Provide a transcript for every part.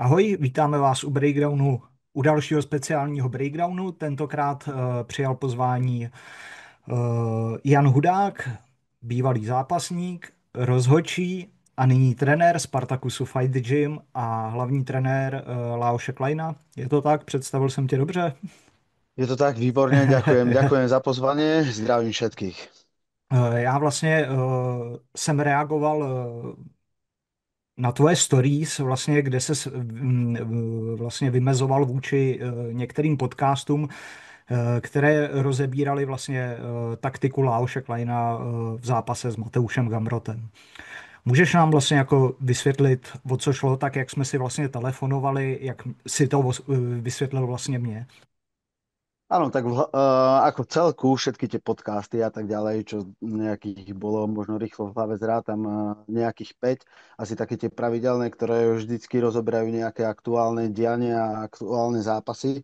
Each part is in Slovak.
Ahoj, vítáme vás u Breakdownu, u dalšího speciálního Breakdownu. Tentokrát přijal pozvání Jan Hudák, bývalý zápasník, rozhodčí a nyní trenér Spartakusu Fight Gym a hlavní trenér Laoše Kleina. Je to tak? Představil jsem tě dobře? Je to tak, výborne, ďakujem za pozvanie, zdravím všetkých. Já vlastně jsem reagoval na tvoje stories, vlastně, kde se vlastně vymezoval vůči některým podcastům, které rozebírali vlastně taktiku Laoše Kleina v zápase s Mateušem Gamrotem. Můžeš nám vlastně jako vysvětlit, o co šlo, tak jak jsme si vlastně telefonovali, jak si to vysvětlil vlastně mě? Áno, tak ako v celku všetky tie podcasty a tak ďalej, čo nejakých bolo, možno rýchlo v hlave zrátam nejakých 5, asi také tie pravidelné, ktoré vždycky rozoberajú nejaké aktuálne dianie a aktuálne zápasy.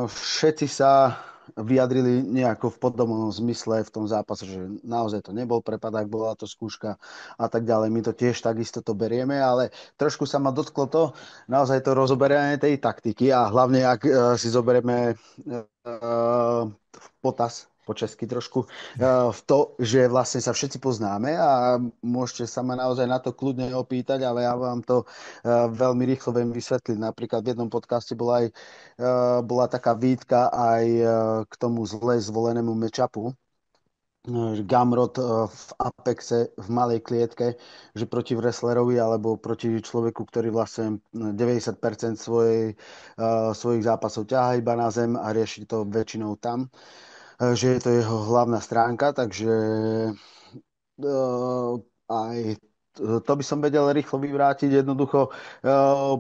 Všetci sa vyjadrili nejako v podobnom zmysle v tom zápase, že naozaj to nebol prepadák, bola to skúška a tak ďalej. My to tiež takisto to berieme, ale trošku sa ma dotklo to, naozaj to rozoberanie tej taktiky a hlavne, ak si zoberieme v potaz po česky trošku, v to, že vlastne sa všetci poznáme a môžete sa ma naozaj na to kľudne opýtať, ale ja vám to veľmi rýchlo viem vysvetliť. Napríklad v jednom podcaste bola taká výtka aj k tomu zle zvolenému matchupu, Gamrot v Apexe v malej klietke, že proti wrestlerovi alebo proti človeku, ktorý vlastne 90% svojich zápasov ťahá iba na zem a rieši to väčšinou tam, že je to jeho hlavná stránka, takže aj to by som vedel rýchlo vyvrátiť. Jednoducho,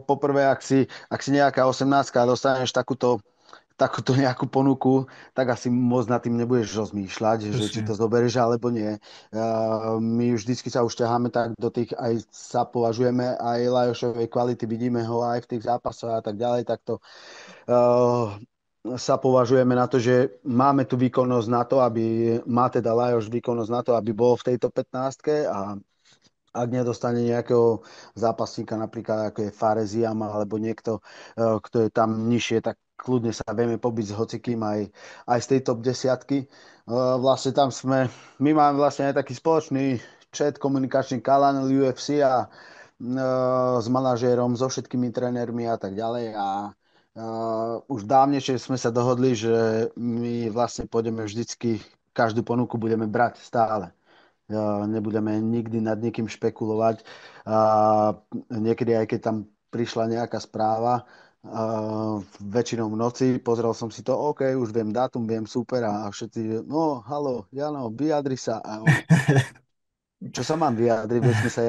poprvé, ak si nejaká 18 dostaneš takúto nejakú ponuku, tak asi moc nad tým nebudeš rozmýšľať, že či Přesně. to zoberieš alebo nie. My vždycky sa už ťaháme tak do tých, aj sa považujeme aj Lajošovej kvality, vidíme ho aj v tých zápasoch a tak ďalej, tak to sa považujeme na to, že máme tu výkonnosť na to, má teda Lajoš výkonnosť na to, aby bol v tejto 15 a ak nedostane nejakého zápasníka, napríklad ako je Fareziama alebo niekto, kto je tam nižšie, tak kľudne sa vieme pobiť s hocikým aj z tej top 10. Vlastne tam my máme vlastne aj taký spoločný chat, komunikačný kanál UFC a s manažérom, so všetkými trénermi a tak ďalej a už dávnejšie sme sa dohodli, že my vlastne pôjdeme vždycky, každú ponuku budeme brať stále. Nebudeme nikdy nad niekým špekulovať. Niekedy, aj keď tam prišla nejaká správa, väčšinou v noci, pozrel som si to, OK, už viem dátum, viem super a všetci, no, halo, Jano, vyjadri sa. A on, čo sa mám vyjadriť, veď sme sa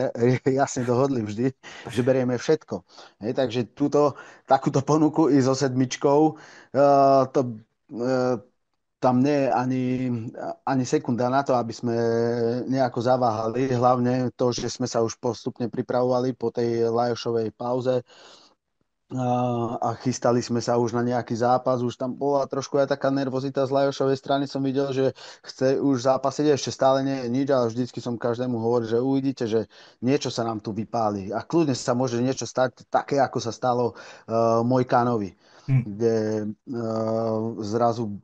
jasne dohodli vždy, že berieme všetko. Hej, takže takúto ponuku i so sedmičkou, to, tam nie je ani sekunda na to, aby sme nejako zaváhali. Hlavne to, že sme sa už postupne pripravovali po tej Lajošovej pauze a chystali sme sa už na nejaký zápas. Už tam bola trošku aj taká nervozita z Lajošovej strany. Som videl, že chce už zápasiť, ešte stále nie je nič, ale vždycky som každému hovoril, že uvidíte, že niečo sa nám tu vypáli. A kľudne sa môže niečo stať také, ako sa stalo Mojkánovi, Hm. kde zrazu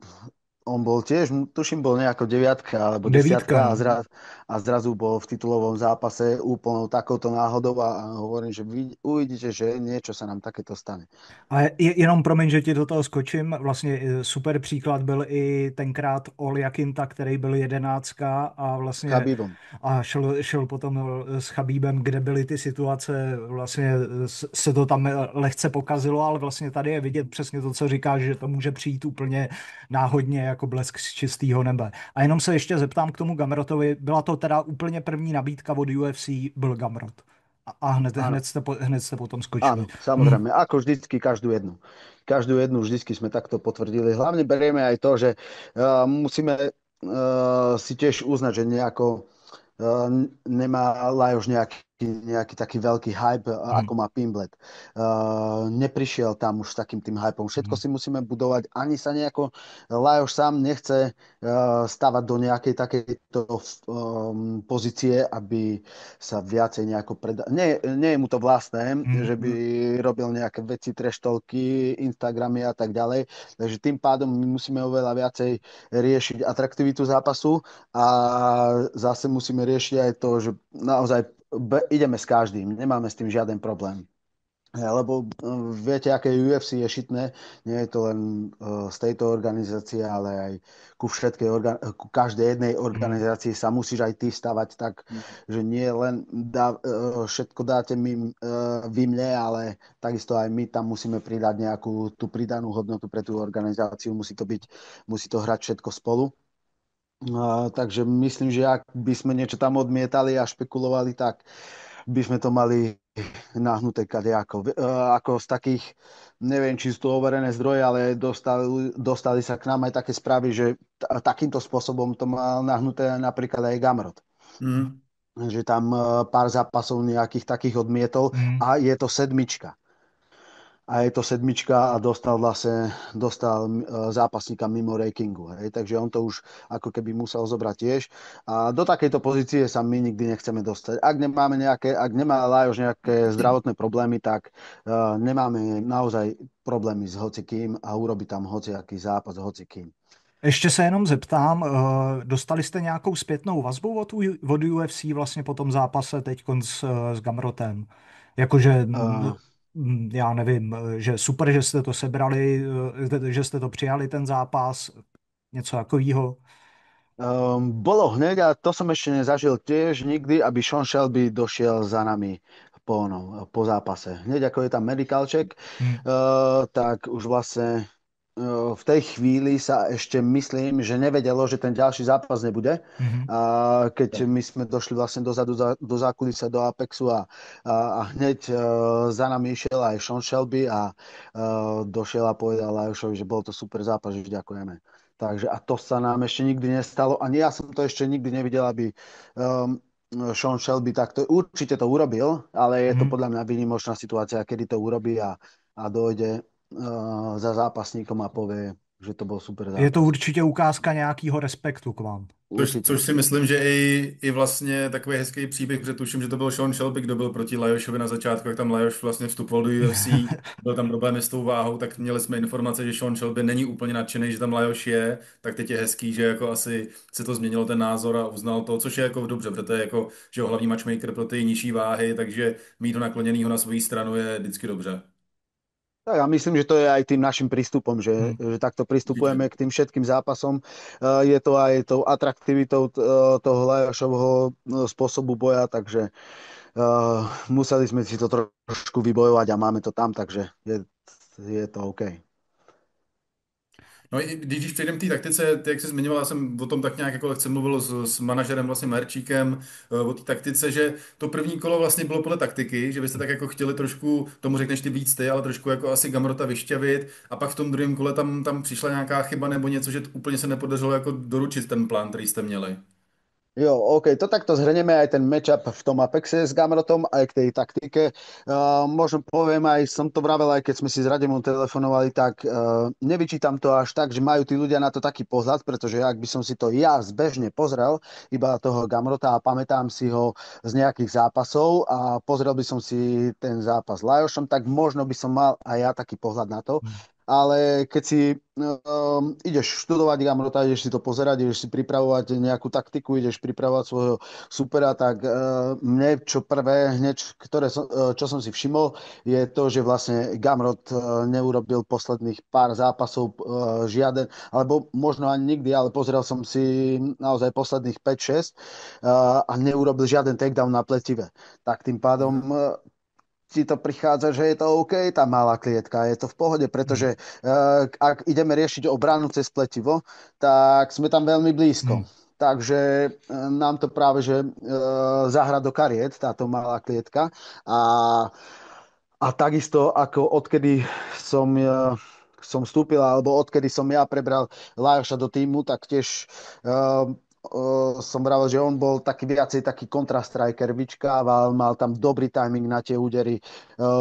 on bol tiež, tuším, bol nejako deviatka alebo Devítka, desiatka no. a zrazu bol v titulovom zápase úplnou takouto náhodou a hovorím, že uvidíte, že niečo sa nám takéto stane. A jenom promiň, že ti do toho skočím. Vlastně super příklad byl i tenkrát Ol Jakinta, který byl jedenáctka a vlastně Khabibom. a šel potom s Chabíbem, kde byly ty situace, vlastně se to tam lehce pokazilo, ale vlastně tady je vidět přesně to, co říkáš, že to může přijít úplně náhodně jako blesk z čistého nebe. A jenom se ještě zeptám k tomu Gamrotovi, byla to teda úplně první nabídka od UFC, byl Gamrot. A Áno, hned jste potom skočili. áno, Hm. samozrejme. Ako vždycky, každú jednu. Každú jednu vždycky sme takto potvrdili. Hlavne berieme aj to, že musíme si tiež uznať, že nejako nemá Lajoš nejaký nejaký taký veľký hype, Mhm. ako má Pimblet. Neprišiel tam už s takým tým hypom. Všetko Mhm. si musíme budovať. Ani sa nejako Lajos sám nechce stavať do nejakej takejto pozície, aby sa viacej nejako predal. Nie je mu to vlastné, že by Mhm. robil nejaké veci, treštolky, Instagramy a tak ďalej. Takže tým pádom my musíme oveľa viacej riešiť atraktivitu zápasu a zase musíme riešiť aj to, že naozaj ideme s každým, nemáme s tým žiaden problém. Lebo viete, aké UFC je šitné, nie je to len z tejto organizácie, ale aj ku každej jednej Mhm. organizácii sa musíš aj ty stavať tak, že nie len všetko dáte vy mne, ale takisto aj my tam musíme pridať nejakú tú pridanú hodnotu pre tú organizáciu, musí to hrať všetko spolu. Takže myslím, že ak by sme niečo tam odmietali a špekulovali, tak by sme to mali nahnuté kadejako. Ako z takých, neviem, či sú to overené zdroje, ale dostali sa k nám aj také správy, že takýmto spôsobom to mal nahnuté napríklad aj Gamrot. Mhm. Že tam pár zápasov nejakých takých odmietol Mhm. a je to sedmička. A je to sedmička a dostal zápasníka mimo rankingu. Hej. Takže on to už ako keby musel zobrať tiež. A do takejto pozície sa my nikdy nechceme dostať. Ak nemá Lajos nejaké zdravotné problémy, tak nemáme naozaj problémy s hocikým a urobi tam hociaký zápas s hocikým. Ještě se jenom zeptám, dostali jste nějakou zpětnou vazbu od UFC vlastně po tom zápase teď s Gamrotem? Jakože, Uh, já nevím, že super, že jste to sebrali, že jste to přijali ten zápas, něco takového. Bolo hneď a to som ešte nezažil tiež nikdy, aby Sean Shelby došiel za nami po zápase. Hneď ako je tam medical check, Hmm. tak už vlastne v tej chvíli sa ešte myslím, že nevedelo, že ten ďalší zápas nebude. Mhm. A keď my sme došli vlastne dozadu do zákulisa, do Apexu a hneď za nami išiel aj Sean Shelby a došiel a povedal Lajošovi, že bol to super zápas, že ďakujeme. Takže a to sa nám ešte nikdy nestalo. Ani ja som to ešte nikdy nevidel, aby um, Sean Shelby takto určite to urobil, ale je to Mhm. podľa mňa výnimočná situácia, kedy to urobí a dojde za zápasníkom a povie, že to bol super Je to zápas. určitě ukázka nějakého respektu k vám. Což Určite. si myslím, že i vlastně takový hezký příběh, protože tuším, že to byl Sean Shelby, kdo byl proti Lajošovi na začátku, jak tam Lajoš vlastně vstupoval do UFC, byl tam problémy s tou váhou, tak měli jsme informace, že Sean Shelby není úplně nadšený, že tam Lajoš je, tak teď je hezký, že jako asi se to změnilo ten názor a uznal to, což je jako dobře, protože je jako, že jo, hlavní matchmaker pro ty nižší váhy, takže mít ho nakloněnýho na svou stranu je vždycky dobře. Tak a myslím, že to je aj tým našim prístupom, Hmm. že takto Určitě. pristupujeme k tým všetkým zápasom. Je to aj tou atraktivitou toho Lajošovho spôsobu boja, takže museli sme si to trošku vybojovať a máme to tam, takže je to OK. No i když přejdeme k té taktice, ty, jak jsi zmiňoval, já jsem o tom tak nějak jako lehce mluvil s manažerem vlastně Marčíkem o té taktice, že to první kolo vlastně bylo podle taktiky, že byste tak jako chtěli trošku, tomu řekneš ty víc ty, ale trošku jako asi Gamrota vyšťavit a pak v tom druhém kole tam přišla nějaká chyba nebo něco, že úplně se nepodařilo jako doručit ten plán, který jste měli. Jo, OK, to takto zhrnieme aj ten matchup v tom Apexe s Gamrotom, aj k tej taktike. Možno poviem aj, som to vravel, aj keď sme si s Radimom telefonovali, tak nevyčítam to až tak, že majú tí ľudia na to taký pohľad, pretože ak by som si to ja zbežne pozrel, iba toho Gamrota a pamätám si ho z nejakých zápasov a pozrel by som si ten zápas s Lajošom, tak možno by som mal aj ja taký pohľad na to. Hmm. Ale keď si ideš študovať Gamrota, ideš si to pozerať, ideš si pripravovať nejakú taktiku, ideš pripravovať svojho supera, tak mne čo prvé, hneď, čo som si všimol, je to, že vlastne Gamrot neurobil posledných pár zápasov žiaden, alebo možno ani nikdy, ale pozrel som si naozaj posledných 5-6 a neurobil žiaden takedown na pletive. Tak tým pádom ti to prichádza, že je to OK, tá malá klietka, je to v pohode, Hmm. pretože ak ideme riešiť obranu cez pletivo, tak sme tam veľmi Hmm. blízko. Takže nám to práve, že zahra do kariet, táto malá klietka. A takisto, ako odkedy som vstúpil, alebo odkedy som ja prebral Lajoša do týmu, tak tiež som vravel, že on bol taký viacej taký kontrastriker, vyčkával, mal tam dobrý timing na tie údery,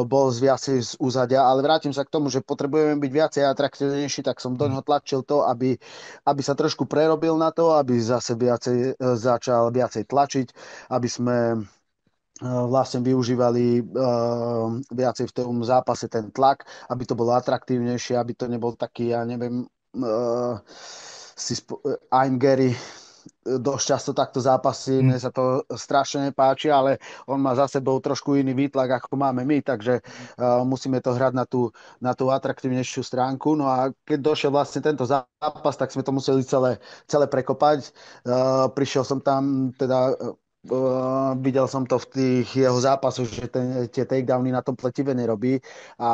bol viacej z úzadia, ale vrátim sa k tomu, že potrebujeme byť viacej atraktívnejší, tak som do ňoho tlačil to, aby sa trošku prerobil na to, aby zase viacej, začal viacej tlačiť, aby sme vlastne využívali viacej v tom zápase ten tlak, aby to bolo atraktívnejšie, aby to nebol taký, ja neviem, I'm Gary dosť často takto zápasí, mne sa to strašne nepáči, ale on má za sebou trošku iný výtlak, ako máme my, takže musíme to hrať na tú atraktívnejšiu stránku. No a keď došiel vlastne tento zápas, tak sme to museli celé prekopať. Prišiel som tam, teda videl som to v tých jeho zápasoch, že tie takedowny na tom pletive nerobí a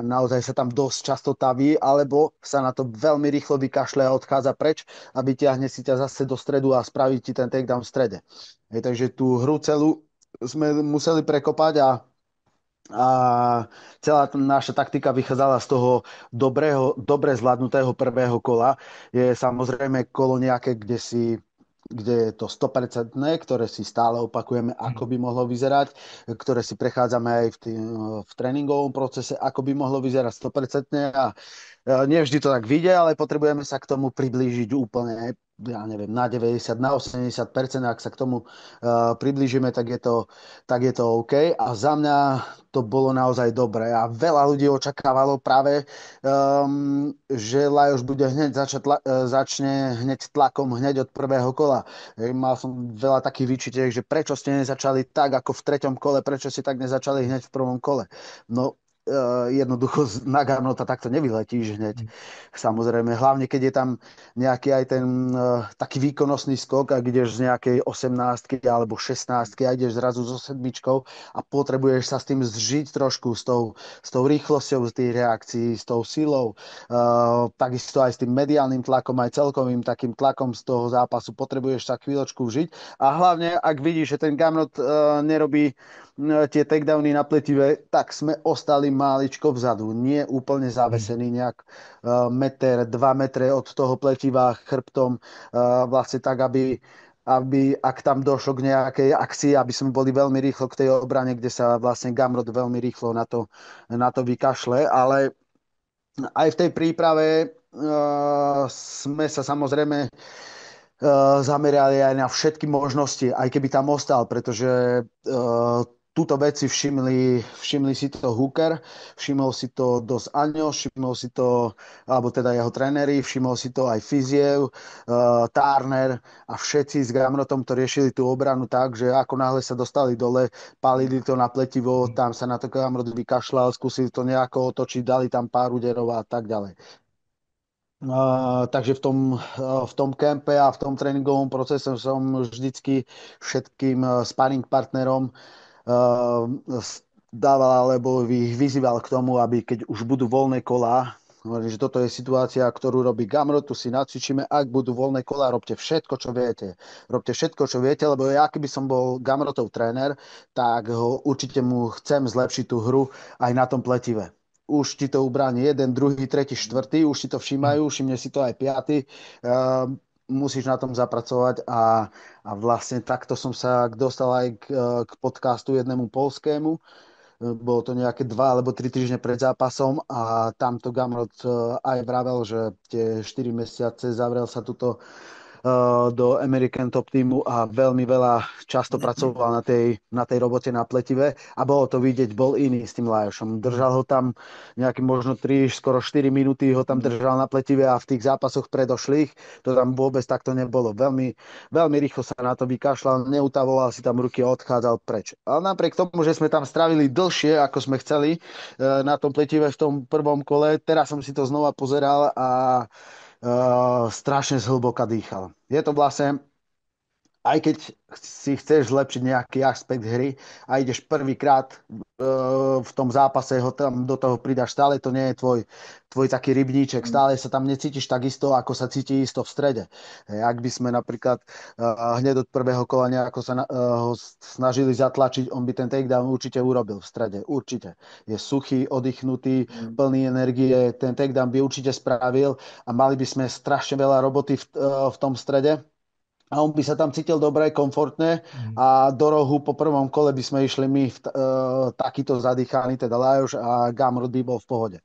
naozaj sa tam dosť často taví, alebo sa na to veľmi rýchlo vykašle a odchádza preč a vyťahne si ťa zase do stredu a spraví ti ten takedown v strede. Takže tú hru celú sme museli prekopať a celá naša taktika vychádzala z toho dobre zvládnutého prvého kola. Je samozrejme kolo nejaké, kde je to 100%, ktoré si stále opakujeme, ako by mohlo vyzerať, ktoré si prechádzame aj v tréningovom procese, ako by mohlo vyzerať 100%. A nevždy to tak vyjde, ale potrebujeme sa k tomu priblížiť úplne, ja neviem, na 90, na 80%. Ak sa k tomu priblížime, tak je to OK. A za mňa to bolo naozaj dobré. A veľa ľudí očakávalo práve, že Lajos bude začne hneď tlakom, hneď od prvého kola. Mal som veľa takých výčitiek, že prečo ste nezačali tak, ako v treťom kole, prečo ste tak nezačali hneď v prvom kole. No, jednoducho na Garnota takto nevyletíš hneď. Samozrejme, hlavne keď je tam nejaký aj ten taký výkonnostný skok, ak ideš z nejakej 18 alebo 16 a ideš zrazu so sedmičkou a potrebuješ sa s tým zžiť trošku, s tou rýchlosťou z tých reakcií, s tou silou, takisto aj s tým mediálnym tlakom, aj celkovým takým tlakom z toho zápasu potrebuješ sa chvíľočku vžiť a hlavne, ak vidíš, že ten Gamrot nerobí tie takedowny na pletive, tak sme ostali máličko vzadu. Nie úplne zavesený nejak meter, 2 metre od toho pletiva chrbtom, vlastne tak, aby ak tam došlo k nejakej akcii, aby sme boli veľmi rýchlo k tej obrane, kde sa vlastne Gamrot veľmi rýchlo na to vykašle, ale aj v tej príprave sme sa samozrejme zamerali aj na všetky možnosti, aj keby tam ostal, pretože túto vec si všimli si to Hooker, všimol si to Dos Anjos, všimol si to, alebo teda jeho tréneri, všimol si to aj Fiziev, Turner a všetci s Gamrotom to riešili tú obranu tak, že ako náhle sa dostali dole, palili to na pletivo, tam sa na to Gamrot vykašľal, skúsili to nejako otočiť, dali tam pár úderov a tak ďalej. Takže v tom kempe a v tom tréningovom procese som vždycky všetkým sparring partnerom dával alebo ich vyzýval k tomu, aby keď už budú voľné kolá, hovorím, že toto je situácia, ktorú robí Gamrot, tu si nacvičíme, ak budú voľné kolá, robte všetko, čo viete. Robte všetko, čo viete, lebo ja, keby som bol Gamrotov tréner, tak určite mu chcem zlepšiť tú hru aj na tom pletive. Už ti to ubráni jeden, druhý, tretí, štvrtý, už si to všímajú, všimne si to aj piaty. Musíš na tom zapracovať a vlastne takto som sa dostal aj k podcastu jednému poľskému. Bolo to nejaké 2 alebo 3 týždne pred zápasom a tamto Gamrot aj vravel, že tie 4 mesiace zavrel sa tuto do American Top Teamu a veľmi veľa často pracoval na tej robote na pletive a bolo to vidieť, bol iný s tým Lajošom. Držal ho tam nejaké možno 3, skoro 4 minúty ho tam držal na pletive a v tých zápasoch predošlých to tam vôbec takto nebolo. Veľmi, veľmi rýchlo sa na to vykašľal, neutavoval si tam ruky a odchádzal preč. Ale napriek tomu, že sme tam strávili dlhšie, ako sme chceli na tom pletive v tom prvom kole, teraz som si to znova pozeral a strašne zhlboka dýchal. Je to vlastne, aj keď si chceš zlepšiť nejaký aspekt hry a ideš prvýkrát v tom zápase ho tam do toho pridáš, stále to nie je tvoj taký rybníček, stále sa tam necítiš tak isto, ako sa cíti isto v strede. Ak by sme napríklad hneď od prvého kola nejako sa ho snažili zatlačiť, on by ten takedown určite urobil v strede, určite. Je suchý, oddychnutý, plný energie, ten takedown by určite spravil a mali by sme strašne veľa roboty v tom strede. a on by sa tam cítil dobre, komfortne Mm. a do rohu po prvom kole by sme išli my takýto zadýchaný, teda Lajoš a Gamrot by bol v pohode.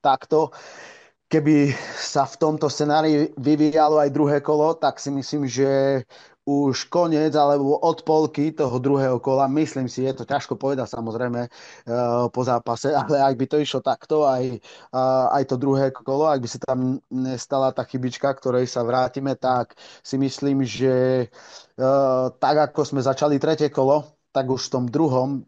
Takto, keby sa v tomto scenári vyvíjalo aj druhé kolo, tak si myslím, že už koniec alebo od polky toho druhého kola, myslím si, je to ťažko povedať samozrejme po zápase, ale ak by to išlo takto, aj to druhé kolo, ak by sa tam nestala tá chybička, ktorej sa vrátime, tak si myslím, že tak ako sme začali tretie kolo, tak už v tom druhom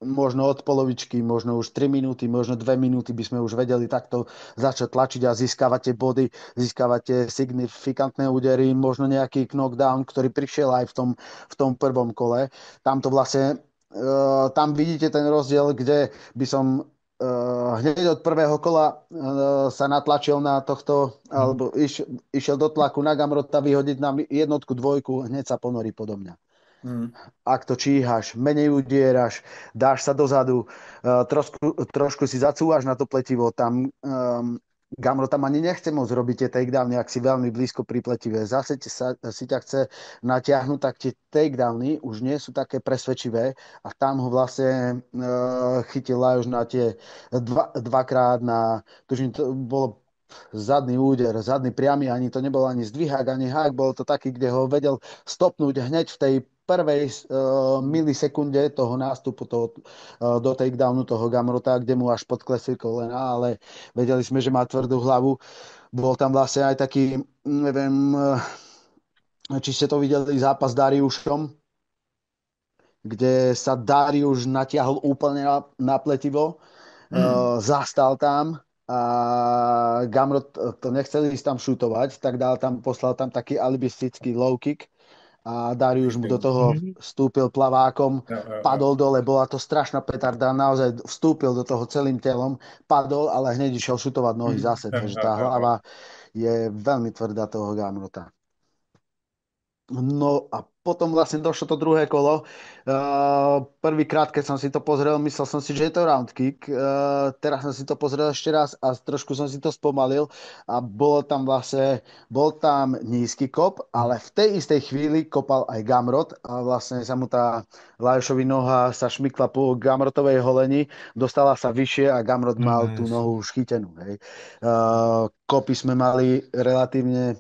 možno od polovičky, možno už 3 minúty, možno 2 minúty by sme už vedeli takto začať tlačiť a získavať tie body, získavať tie signifikantné údery, možno nejaký knockdown, ktorý prišiel aj v tom prvom kole. Tam to vlastne, tam vidíte ten rozdiel, kde by som hneď od prvého kola sa natlačil na tohto, Mm. alebo išiel do tlaku na Gamrota vyhodiť na jednotku, dvojku, hneď sa ponorí podo mňa. Hmm. Ak to číhaš, menej udieraš, dáš sa dozadu, trošku si zacúvaš na to pletivo, tam Gamro tam ani nechce môcť robiť tie takedowny, ak si veľmi blízko pri pletive. Zase si ťa chce natiahnuť, tak tie takedowny už nie sú také presvedčivé a tam ho vlastne chytil Lajos na tie dvakrát na, tužím, to bolo zadný úder, zadný priamy, ani to nebol ani zdvihák, ani hák, bol to taký, kde ho vedel stopnúť hneď v tej prvej milisekunde toho nástupu do takedownu toho Gamrota, kde mu až podklesli kolena, ale vedeli sme, že má tvrdú hlavu. Bol tam vlastne aj taký, neviem, či ste to videli, zápas s Dariušom, kde sa Dariuš natiahol úplne na pletivo, Hmm. zastal tam a Gamrot to nechcel ísť tam šutovať, tak poslal tam taký alibistický low kick a Darius mu do toho Mm. vstúpil plavákom, Jo, jo, jo. padol dole, bola to strašná petarda, naozaj vstúpil do toho celým telom, padol, ale hneď išiel šutovať nohy Hmm. zase, Jo, takže jo, tá jo, jo. hlava je veľmi tvrdá toho Gamrota. No a potom vlastne došlo to druhé kolo. Prvýkrát, keď som si to pozrel, myslel som si, že je to round kick. Teraz som si to pozrel ešte raz a trošku som si to spomalil a bol tam nízky kop, ale v tej istej chvíli kopal aj Gamrot a vlastne sa mu tá Lajošovi noha sa šmykla po Gamrotovej holeni, dostala sa vyššie a Gamrot mal tú Yes. nohu už chytenú. Hej. Kopy sme mali relatívne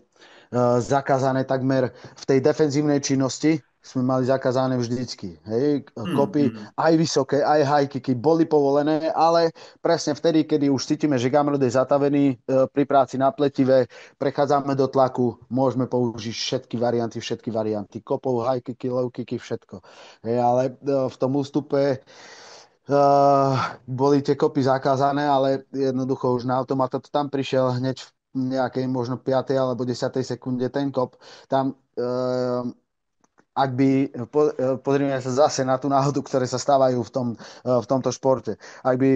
zakázané takmer v tej defenzívnej činnosti sme mali zakázané vždycky. Hej. Hmm. Kopy Hmm. aj vysoké, aj high kicky boli povolené, ale presne vtedy, kedy už cítime, že Gamrot je zatavený pri práci na pletive, prechádzame do tlaku, môžeme použiť všetky varianty. Kopov, high kicky, low kicky, všetko. Hej, ale v tom ústupe boli tie kopy zakázané, ale jednoducho už na automata to tam prišiel hneď v nejakej možno 5. alebo 10. sekunde ten kop. Tam, ak by, pozrieme sa zase na tú náhodu, ktoré sa stávajú v tomto športe. Ak by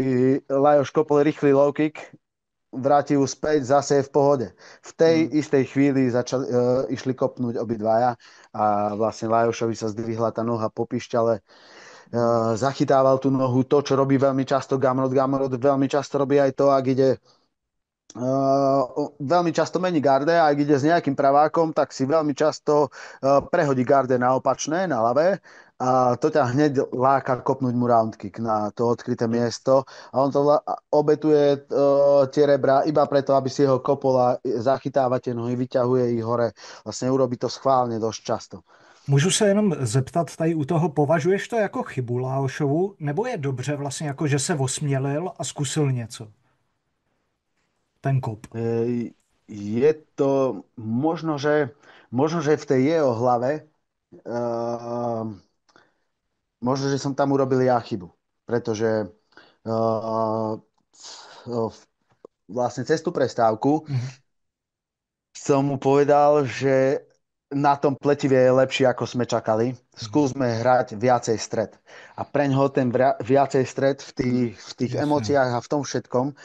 Lajos kopol rýchly low kick, vráti ju späť, zase je v pohode. V tej Hmm. istej chvíli išli kopnúť obidvaja a vlastne Lajošovi sa zdvihla tá noha po pišťale, Hmm. zachytával tú nohu, to, čo robí veľmi často Gamrot. Gamrot veľmi často robí aj to, ak ide veľmi často mení garde a ak ide s nejakým pravákom, tak si veľmi často prehodí garde na opačné, na ľavé a to ťa hneď láka kopnúť mu round kick na to odkryté miesto a on to obetuje tie rebra iba preto, aby si ho kopol a zachytáva tie nohy, vyťahuje ich hore. Vlastne urobí to schválne dosť často. Můžu se jenom zeptat tady u toho, považuješ to jako chybu Laošovu, nebo je dobře vlastně jako, že se osmělil a zkusil něco? Ten kop. Je to možno, že v tej jeho hlave uh, možno, že som tam urobil ja chybu, pretože uh, vlastne cez tú prestávku Mhm. som mu povedal, že na tom pletive je lepšie, ako sme čakali. Skúsme hrať viacej stred. A preňho ten viacej stred v tých Jasně. emóciách a v tom všetkom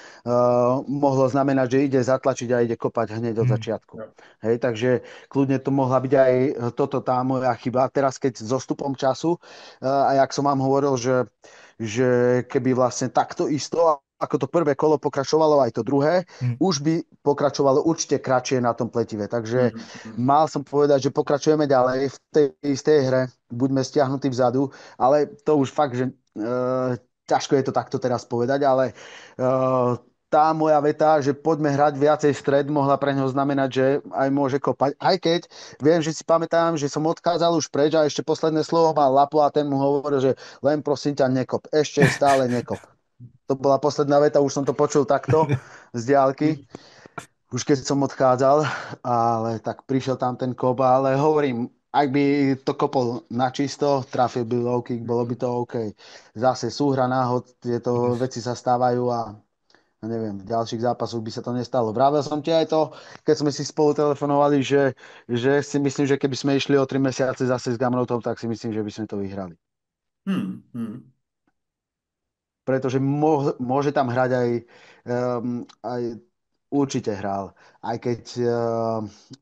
mohlo znamenať, že ide zatlačiť a ide kopať hneď od Hmm. začiatku. Jo. Hej, takže kľudne to mohla byť aj toto tá moja chyba. Teraz, keď s zostupom času, a jak som vám hovoril, že keby vlastne takto isto ako to prvé kolo pokračovalo aj to druhé, hm, už by pokračovalo určite kratšie na tom pletive. Takže mm. mal som povedať, že pokračujeme ďalej v tej istej hre, buďme stiahnutí vzadu, ale to už fakt, že ťažko je to takto teraz povedať, ale tá moja veta, že poďme hrať viacej stred, mohla pre neho znamenať, že aj môže kopať. Aj keď viem, že si pamätám, že som odchádzal už preč a ešte posledné slovo mal Lapo a ten mu hovoril, že len prosím ťa nekop, ešte stále nekop. To bola posledná veta, už som to počul takto z diaľky, už keď som odchádzal, ale tak prišiel tam ten kop, ale hovorím, ak by to kopol na čisto, trafil by low kick, bolo by to OK. Zase súhra náhod, tieto veci sa stávajú a neviem, v ďalších zápasoch by sa to nestalo. Vravel som ti aj to, keď sme si spolu telefonovali, že si myslím, že keby sme išli o 3 mesiace zase s Gamrotom, tak si myslím, že by sme to vyhrali. Pretože môže tam hrať aj určite hral. Aj keď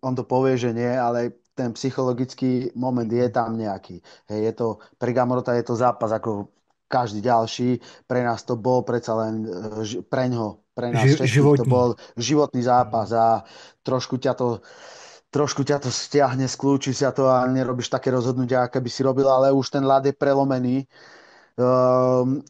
on to povie, že nie, ale ten psychologický moment je tam nejaký. Hej, je to, pre Gamrota je to zápas ako každý ďalší. Pre nás to bol predsa len pre nás všetkých to životní. bol životný zápas a trošku ťa to trošku ťa to stiahne, skľúči sa to a nerobíš také rozhodnutia, aké by si robil, ale už ten ľad je prelomený.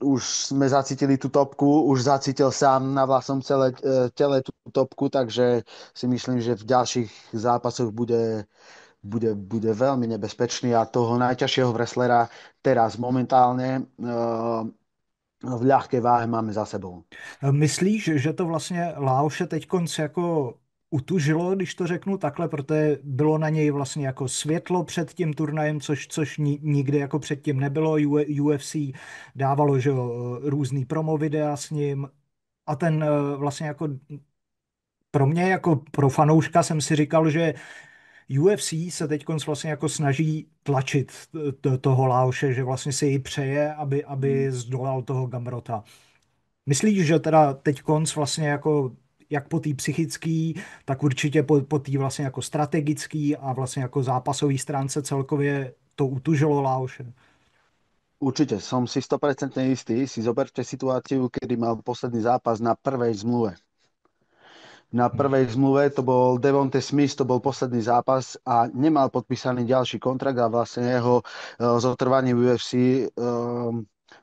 Už sme zacítili tú topku, už zacítil sám na vlastnom tele tú topku, takže si myslím, že v ďalších zápasoch bude veľmi nebezpečný a toho najťažšieho wrestlera teraz momentálne v ľahkej váhe máme za sebou. Myslíš, že to vlastně Laoše teď konc jako utužilo, když to řeknu takhle, protože bylo na něj vlastně jako světlo před tím turnajem, což nikdy jako předtím nebylo. UFC dávalo, že jo, různý promo videa s ním a ten vlastně jako pro mě jako pro fanouška jsem si říkal, že UFC se teď vlastně jako snaží tlačit toho Laoše, že vlastně si ji přeje, aby zdolal toho Gamrota. Myslíš, že teda teď konc vlastně jako jak po té psychické, tak určitě po té vlastně jako strategické a vlastně jako zápasové stránce celkově to utužilo Laoše? Určite, som si 100% istý. Si zoberte situáciu, kedy mal posledný zápas na prvej zmluve. Na prvej zmluve to bol Devonte Smith, to bol posledný zápas a nemal podpísaný ďalší kontrakt a vlastne jeho zotrvanie v UFC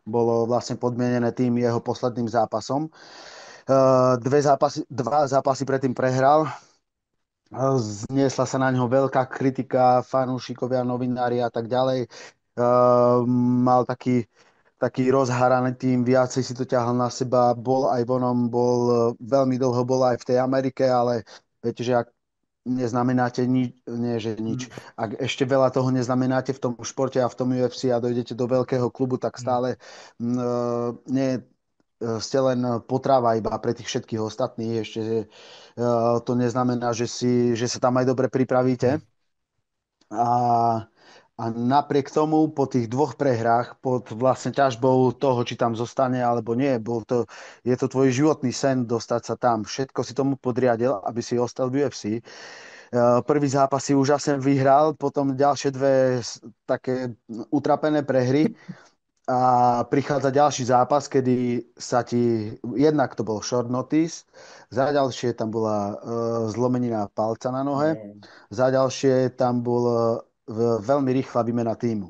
bolo vlastne podmienené tým jeho posledným zápasom. Dva zápasy predtým prehral. Zniesla sa na ňo veľká kritika, fanúšikovia, novinári a tak ďalej. Mal taký rozharaný tým, viacej si to ťahal na seba, bol aj vonom, bol veľmi dlho, bol aj v tej Amerike, ale viete, že ak neznamenáte nič, nie že nič, ak ešte veľa toho neznamenáte v tom športe a v tom UFC a dojdete do veľkého klubu, tak stále nie ste len potrava iba pre tých všetkých ostatných, ešte to neznamená, že sa tam aj dobre pripravíte. A napriek tomu po tých dvoch prehrách, pod vlastne ťažbou toho, či tam zostane alebo nie, je to tvoj životný sen dostať sa tam. Všetko si tomu podriadil, aby si ostal v UFC. Prvý zápas si úžasne vyhral, potom ďalšie dve také utrapené prehry a prichádza ďalší zápas, kedy sa ti, jednak to bol short notice, za ďalšie tam bola zlomenina palca na nohe, za ďalšie tam bol veľmi rýchla výmena týmu.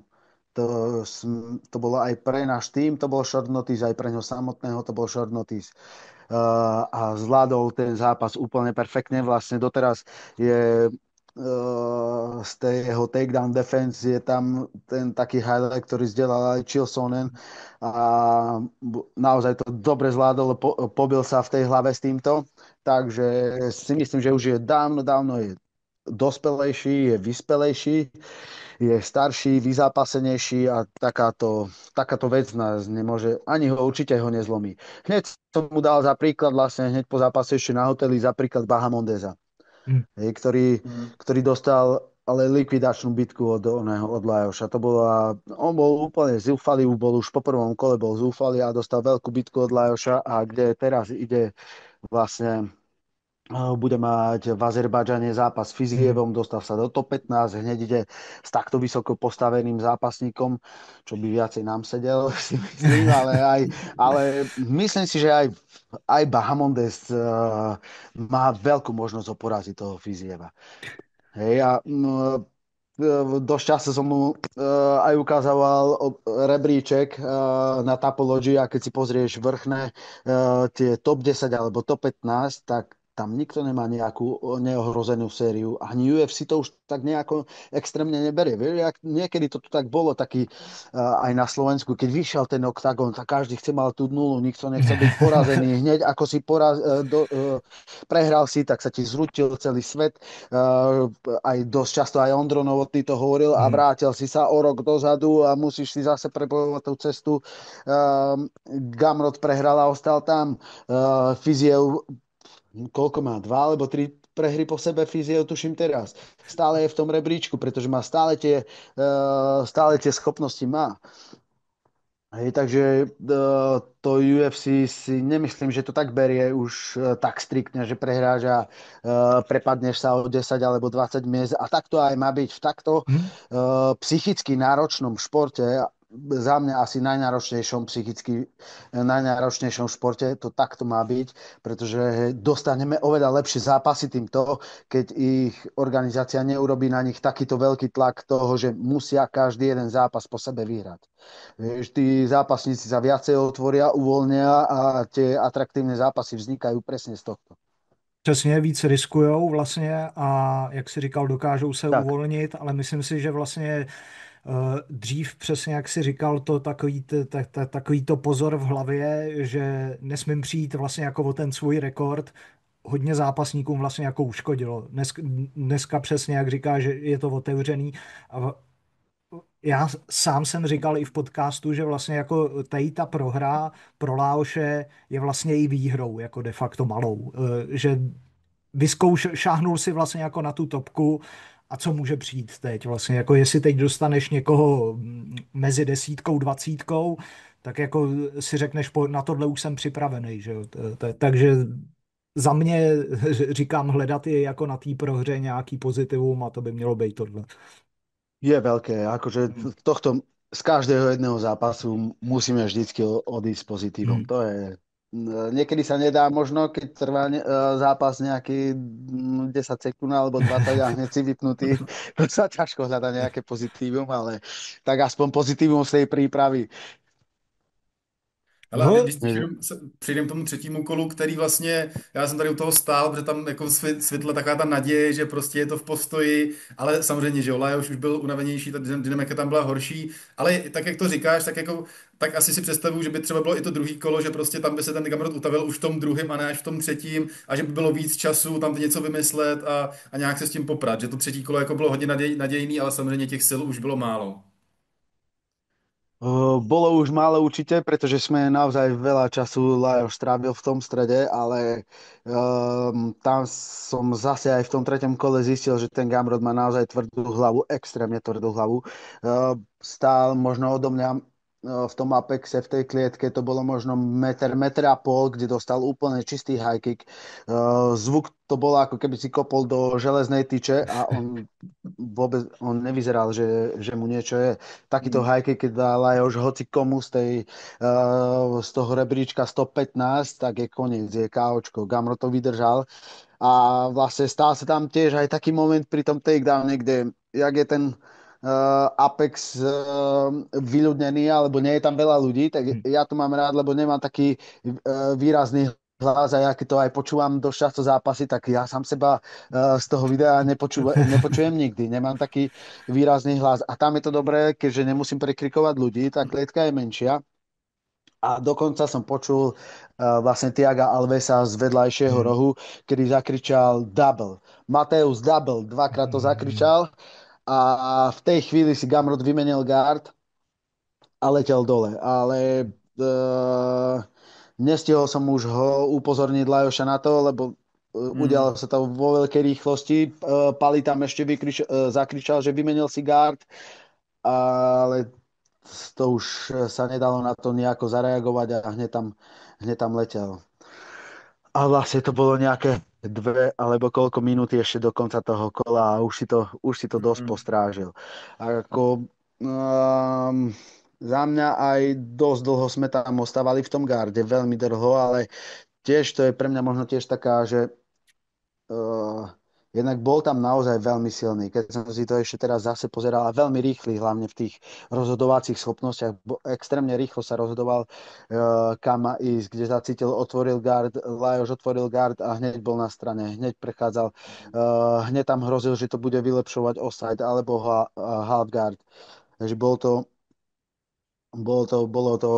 To bolo aj pre náš tým, to bol short notice, aj pre ňo samotného to bol short notice. A zvládol ten zápas úplne perfektne. Vlastne doteraz je z tej jeho takedown defense je tam ten taký highlight, ktorý zdieľal aj Chilsonen a naozaj to dobre zvládol, pobil sa v tej hlave s týmto, takže si myslím, že už je dávno je dospelejší, je vyspelejší, je starší, vyzápasenejší a takáto vec nás nemôže, ani ho určite ho nezlomí. Hneď som mu dal za príklad, vlastne hneď po zápase ešte na hoteli, za príklad Bahamondeza, Hmm. ktorý dostal ale likvidačnú bitku od Lajoša. On bol úplne zúfalý, bol už po prvom kole bol zúfalý a dostal veľkú bitku od Lajoša a kde teraz ide vlastne bude mať v Azerbajdžane zápas s Hmm. Fizievom, dostal sa do top 15, hneď ide s takto vysoko postaveným zápasníkom, čo by viacej nám sedel, si myslím, ale myslím si, že aj Bahamondes má veľkú možnosť ho poraziť toho Fizieva. Hej, a dosť často som mu aj ukazoval rebríček na Tapology, a keď si pozrieš vrchné tie top 10 alebo top 15, tak tam nikto nemá nejakú neohrozenú sériu. Ani UFC to už tak nejako extrémne neberie. Vieš, niekedy to tu tak bolo, taký aj na Slovensku, keď vyšiel ten oktagon, tak každý chce mal tú nulu, nikto nechce byť porazený. Hneď ako si prehral si, tak sa ti zrutil celý svet. Aj dosť často aj Ondro Novotný to hovoril, a Hmm. vrátil si sa o rok dozadu a musíš si zase prebojovať tú cestu. Gamrot prehral a ostal tam. Fiziev, koľko má? Dva alebo tri prehry po sebe Fiziev, tuším teraz. Stále je v tom rebríčku, pretože má stále tie schopnosti má. Hej, takže to UFC si nemyslím, že to tak berie už tak striktne, že prehráš a prepadneš sa o 10 alebo 20 miest. A tak to aj má byť v takto Hmm. psychicky náročnom športe. Za mňa asi najnáročnejšom športe to takto má byť, pretože dostaneme oveľa lepšie zápasy týmto, keď ich organizácia neurobí na nich takýto veľký tlak toho, že musia každý jeden zápas po sebe vyhrať. Vieš, tí zápasníci sa viacej otvoria, uvoľnia a tie atraktívne zápasy vznikajú presne z tohto. Přesně víc riskujou vlastně a jak si říkal, dokážou se Tak, uvolnit, ale myslím si, že vlastně dřív přesně jak si říkal, to takový to pozor v hlavě, že nesmím přijít vlastně jako o ten svůj rekord, hodně zápasníkům vlastně jako uškodilo. Dneska přesně, jak říká, že je to otevřený. A já sám jsem říkal i v podcastu, že vlastně jako tady ta prohra pro Láoše je vlastně i výhrou, jako de facto malou. Že šáhnul si vlastně jako na tu topku a co může přijít teď vlastně, jako jestli teď dostaneš někoho mezi desítkou, dvacítkou, tak jako si řekneš, na tohle už jsem připravený, že jo. Takže za mě říkám, hledat je jako na té prohře nějaký pozitivum a to by mělo být tohle. je veľké. Akože Hmm. tohto z každého jedného zápasu musíme vždycky odísť s pozitívom. Hmm. To je niekedy sa nedá možno, keď trvá zápas nejaký 10 sekúnd alebo 20 a hneď si vypnutý, to sa ťažko hľada nejaké pozitívum, ale tak aspoň pozitívum z tej prípravy. Ale a No, když teď přejdem k tomu třetímu kolu, který vlastně, já jsem tady u toho stál, protože tam jako světla taková ta naděje, že prostě je to v postoji, ale samozřejmě, že Olaj už byl unavenější, ta dynamika tam byla horší, ale tak, jak to říkáš, tak jako, tak asi si představuju, že by třeba bylo i to druhý kolo, že prostě tam by se ten Gamrot utavil už v tom druhém a ne až v tom třetím a že by bylo víc času tam něco vymyslet a nějak se s tím poprat, že to třetí kolo jako bylo hodně nadějný, ale samozřejmě těch sil už bylo málo. Bolo už málo určite, pretože sme naozaj veľa času Lajos strávil v tom strede, ale tam som zase aj v tom treťom kole zistil, že ten Gamrot má naozaj tvrdú hlavu, extrémne tvrdú hlavu. Stál možno odo mňa v tom apexe, v tej klietke, to bolo možno meter a pol, kde dostal úplne čistý high kick. Zvuk to bolo, ako keby si kopol do železnej tyče a on nevyzeral, že mu niečo je. Takýto hmm. high kick, keď dala už hoci komu z toho rebríčka 115, tak je koniec, je KOčko. Gamro to vydržal a vlastne stal sa tam tiež aj taký moment pri tom takedowne, kde jak je ten Apex vyľudnený, alebo nie je tam veľa ľudí, tak Hmm. ja to mám rád, lebo nemám taký výrazný hlas, a ja keď to aj počúvam dosť často zápasy, tak ja sám seba z toho videa nepočujem nikdy. Nemám taký výrazný hlas. A tam je to dobré, keďže nemusím prekrikovať ľudí, tá klietka je menšia. A dokonca som počul vlastne Tiaga Alvesa z vedľajšieho Hmm. rohu, kedy zakričal double. Mateus double, dvakrát to Hmm. zakričal a v tej chvíli si Gamrot vymenil guard a letel dole. Ale nestihol som už ho upozorniť Lajoša na to, lebo Hmm. udialo sa to vo veľkej rýchlosti. Pali tam ešte zakričal, že vymenil si guard, ale to už sa nedalo na to nejako zareagovať a hneď tam letel. A vlastne to bolo nejaké 2 alebo koľko minúty ešte do konca toho kola a už si to dosť Mhm. postrážil. A ako za mňa aj dosť dlho sme tam ostávali v tom garde, veľmi dlho, ale tiež to je pre mňa možno tiež taká, že Uh, jednak bol tam naozaj veľmi silný. Keď som si to ešte teraz zase pozeral, a veľmi rýchly, hlavne v tých rozhodovacích schopnostiach. Extrémne rýchlo sa rozhodoval, kam má ísť, kde zacítil, otvoril guard, Lajos otvoril guard a hneď bol na strane, hneď prechádzal, hneď tam hrozil, že to bude vylepšovať offside alebo half guard. Takže bolo to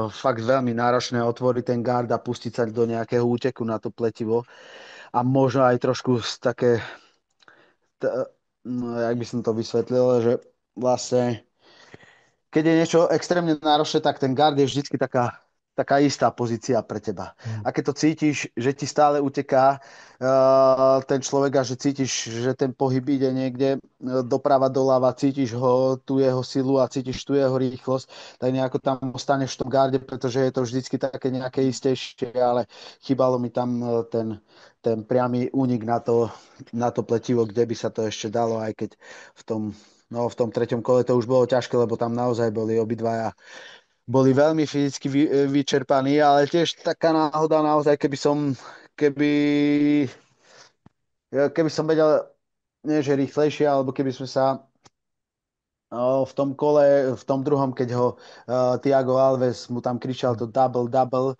fakt veľmi náročné otvoriť ten guard a pustiť sa do nejakého úteku na to pletivo a možno aj trošku také, no, jak by som to vysvetlil, že vlastne keď je niečo extrémne náročné, tak ten guard je vždy taká istá pozícia pre teba. Hmm. A keď to cítiš, že ti stále uteká ten človek a že cítiš, že ten pohyb ide niekde doprava, doľava, cítiš tú jeho silu a cítiš tú jeho rýchlosť, tak nejako tam ostaneš v tom garde, pretože je to vždycky také nejaké istejšie, ale chýbalo mi tam ten priamy únik na to pletivo, kde by sa to ešte dalo, aj keď v tom No, v tom treťom kole to už bolo ťažké, lebo tam naozaj boli obidvaja. Boli veľmi fyzicky vyčerpaní, ale tiež taká náhoda naozaj, keby, keby som vedel, nie že rýchlejšie, alebo keby sme sa v tom kole, v tom druhom, keď ho Thiago Alves mu tam kričal to double, double,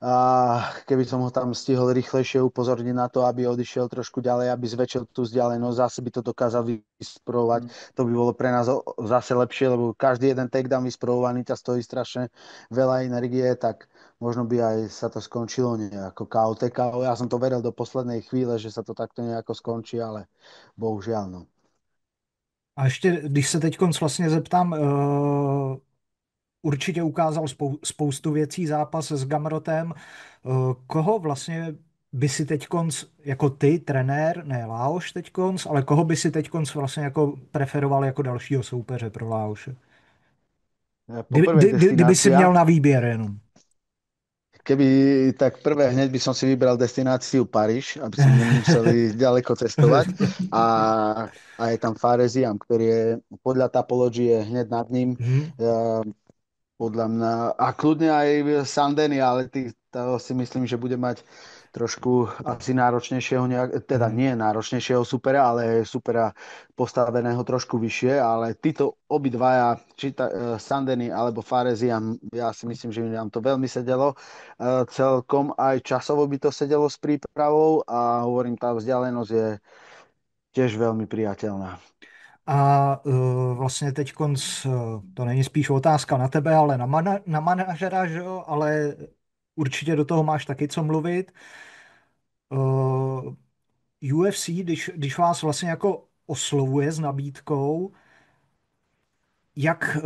a keby som ho tam stihol rýchlejšie upozorniť na to, aby odišiel trošku ďalej, aby zväčšil tú vzdialenosť, zase by to dokázal vysprovovať. To by bolo pre nás zase lepšie, lebo každý jeden takedown vysprovovaný ťa stojí strašne veľa energie, tak možno by aj sa to skončilo nejako KO. TKO. Ja som to veril do poslednej chvíle, že sa to takto nejako skončí, ale bohužiaľ, no. A ještě, když se teď vlastně zeptám, určitě ukázal spoustu věcí zápas s Gamrotem. Koho vlastně by si teď jako ty, trenér, ne Laoš teď ale koho by si teď vlastně jako preferoval jako dalšího soupeře pro Laoše? Poprvé Kdyby si destinácia. měl na výběr jenom. Keby tak prvé hneď by som si vybral destináciu Paríž, aby som nemusel ísť ďaleko cestovať. A, a je tam Fareziam, ktorý je podľa tapológie hneď nad ním. Hmm. Podľa mňa, a kľudne aj Sandeny, ale to si myslím, že bude mať trošku asi náročnejšieho, teda Hmm. nie náročnejšieho supera, ale supera postaveného trošku vyššie, ale títo obidvaja, Sandeny alebo Farezian, ja si myslím, že nám to veľmi sedelo. Celkom aj časovo by to sedelo s prípravou a hovorím, tá vzdialenosť je tiež veľmi priateľná. A vlastně teď to není spíš otázka na tebe, ale na manažera, že jo? Ale určitě do toho máš taky co mluvit. UFC, když vás vlastně jako oslovuje s nabídkou, jak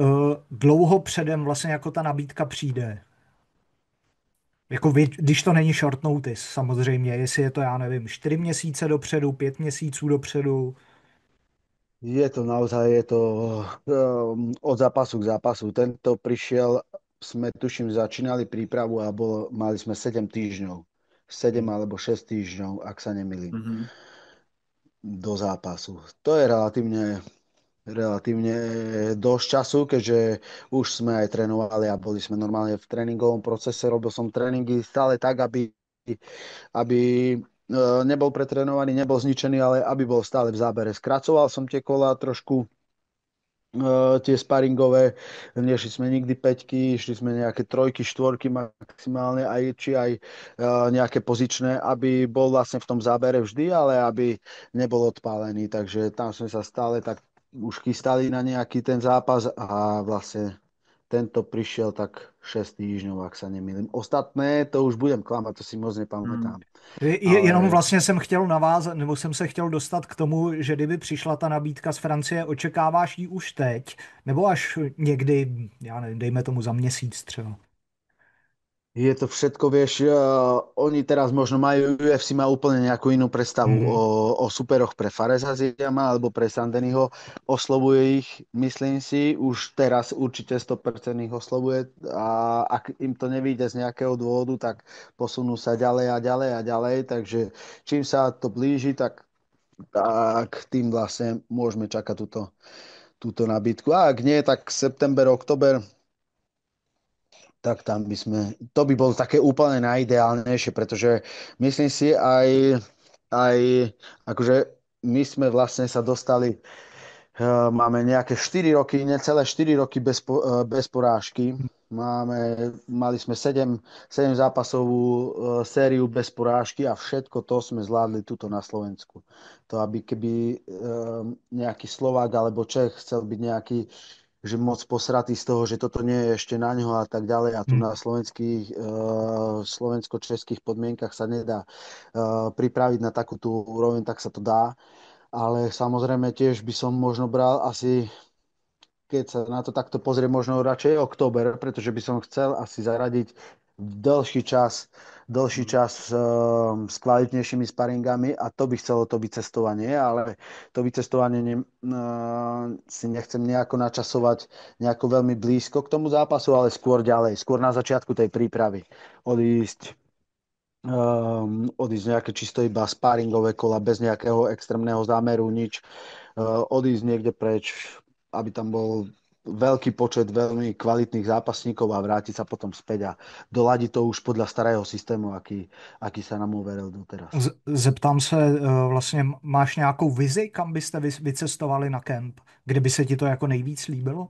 dlouho předem vlastně jako ta nabídka přijde? Jako když to není short notice, samozřejmě, jestli je to, já nevím, 4 měsíce dopředu, 5 měsíců dopředu. Je to od zápasu k zápasu. Tento prišiel, sme tuším začínali prípravu a mali sme 7 týždňov. 7 alebo 6 týždňov, ak sa nemýlim, Mhm. do zápasu. To je relatívne dosť času, keďže už sme aj trénovali a boli sme normálne v tréningovom procese. Robil som tréningy stále tak, aby nebol pretrénovaný, nebol zničený, ale aby bol stále v zábere. Skracoval som tie kola trošku, tie sparingové, nešli sme nikdy peťky, išli sme nejaké trojky, štvorky maximálne, aj, či aj nejaké pozičné, aby bol vlastne v tom zábere vždy, ale aby nebol odpálený, takže tam sme sa stále tak už chystali na nejaký ten zápas a vlastne tento prišiel tak 6 týždňov, ak sa nemýlim. Ostatné, to už budem klamať, to si moc Mhm. nepamätám. Jenom Ale vlastně jsem chtěl navázat, nebo jsem se chtěl dostat k tomu, že kdyby přišla ta nabídka z Francie, očekáváš ji už teď, nebo až někdy, já nevím, dejme tomu za měsíc třeba. Je to všetko, vieš, oni teraz možno majú, UFC má úplne nejakú inú predstavu Mhm. o superoch pre Faresa Ziama alebo pre Sandeniho. Oslovuje ich, myslím si, už teraz určite 100% ich oslovuje a ak im to nevíde z nejakého dôvodu, tak posunú sa ďalej a ďalej a ďalej, takže čím sa to blíži, tak tým vlastne môžeme čakať túto nabídku. A ak nie, tak september, október, tak tam by sme, to by bolo také úplne najideálnejšie, pretože myslím si aj akože my sme vlastne sa dostali, máme nejaké 4 roky, necelé 4 roky bez porážky. Mali sme 7 zápasovú sériu bez porážky a všetko to sme zvládli tuto na Slovensku. To aby keby nejaký Slovák alebo Čech chcel byť nejaký že moc posratý z toho, že toto nie je ešte na ňo a tak ďalej. A tu na slovensko-českých podmienkach sa nedá pripraviť na takúto úroveň, tak sa to dá. Ale samozrejme tiež by som možno bral asi, keď sa na to takto pozrie, možno radšej október, pretože by som chcel asi zaradiť dlhší čas, s kvalitnejšími sparingami a to by chcelo to by cestovanie, ale to by cestovanie si nechcem nejako načasovať nejako veľmi blízko k tomu zápasu, ale skôr ďalej, skôr na začiatku tej prípravy odísť odísť nejaké čisto iba sparingové kola bez nejakého extrémneho zámeru, nič, odísť niekde preč, aby tam bol veľký počet veľmi kvalitných zápasníkov a vrátiť sa potom späť a doladiť to už podľa starého systému, aký sa nám uveril doteraz. Zeptám se, vlastně máš nějakou vizi, kam byste vycestovali na kemp? Kde by se ti to jako nejvíc líbilo?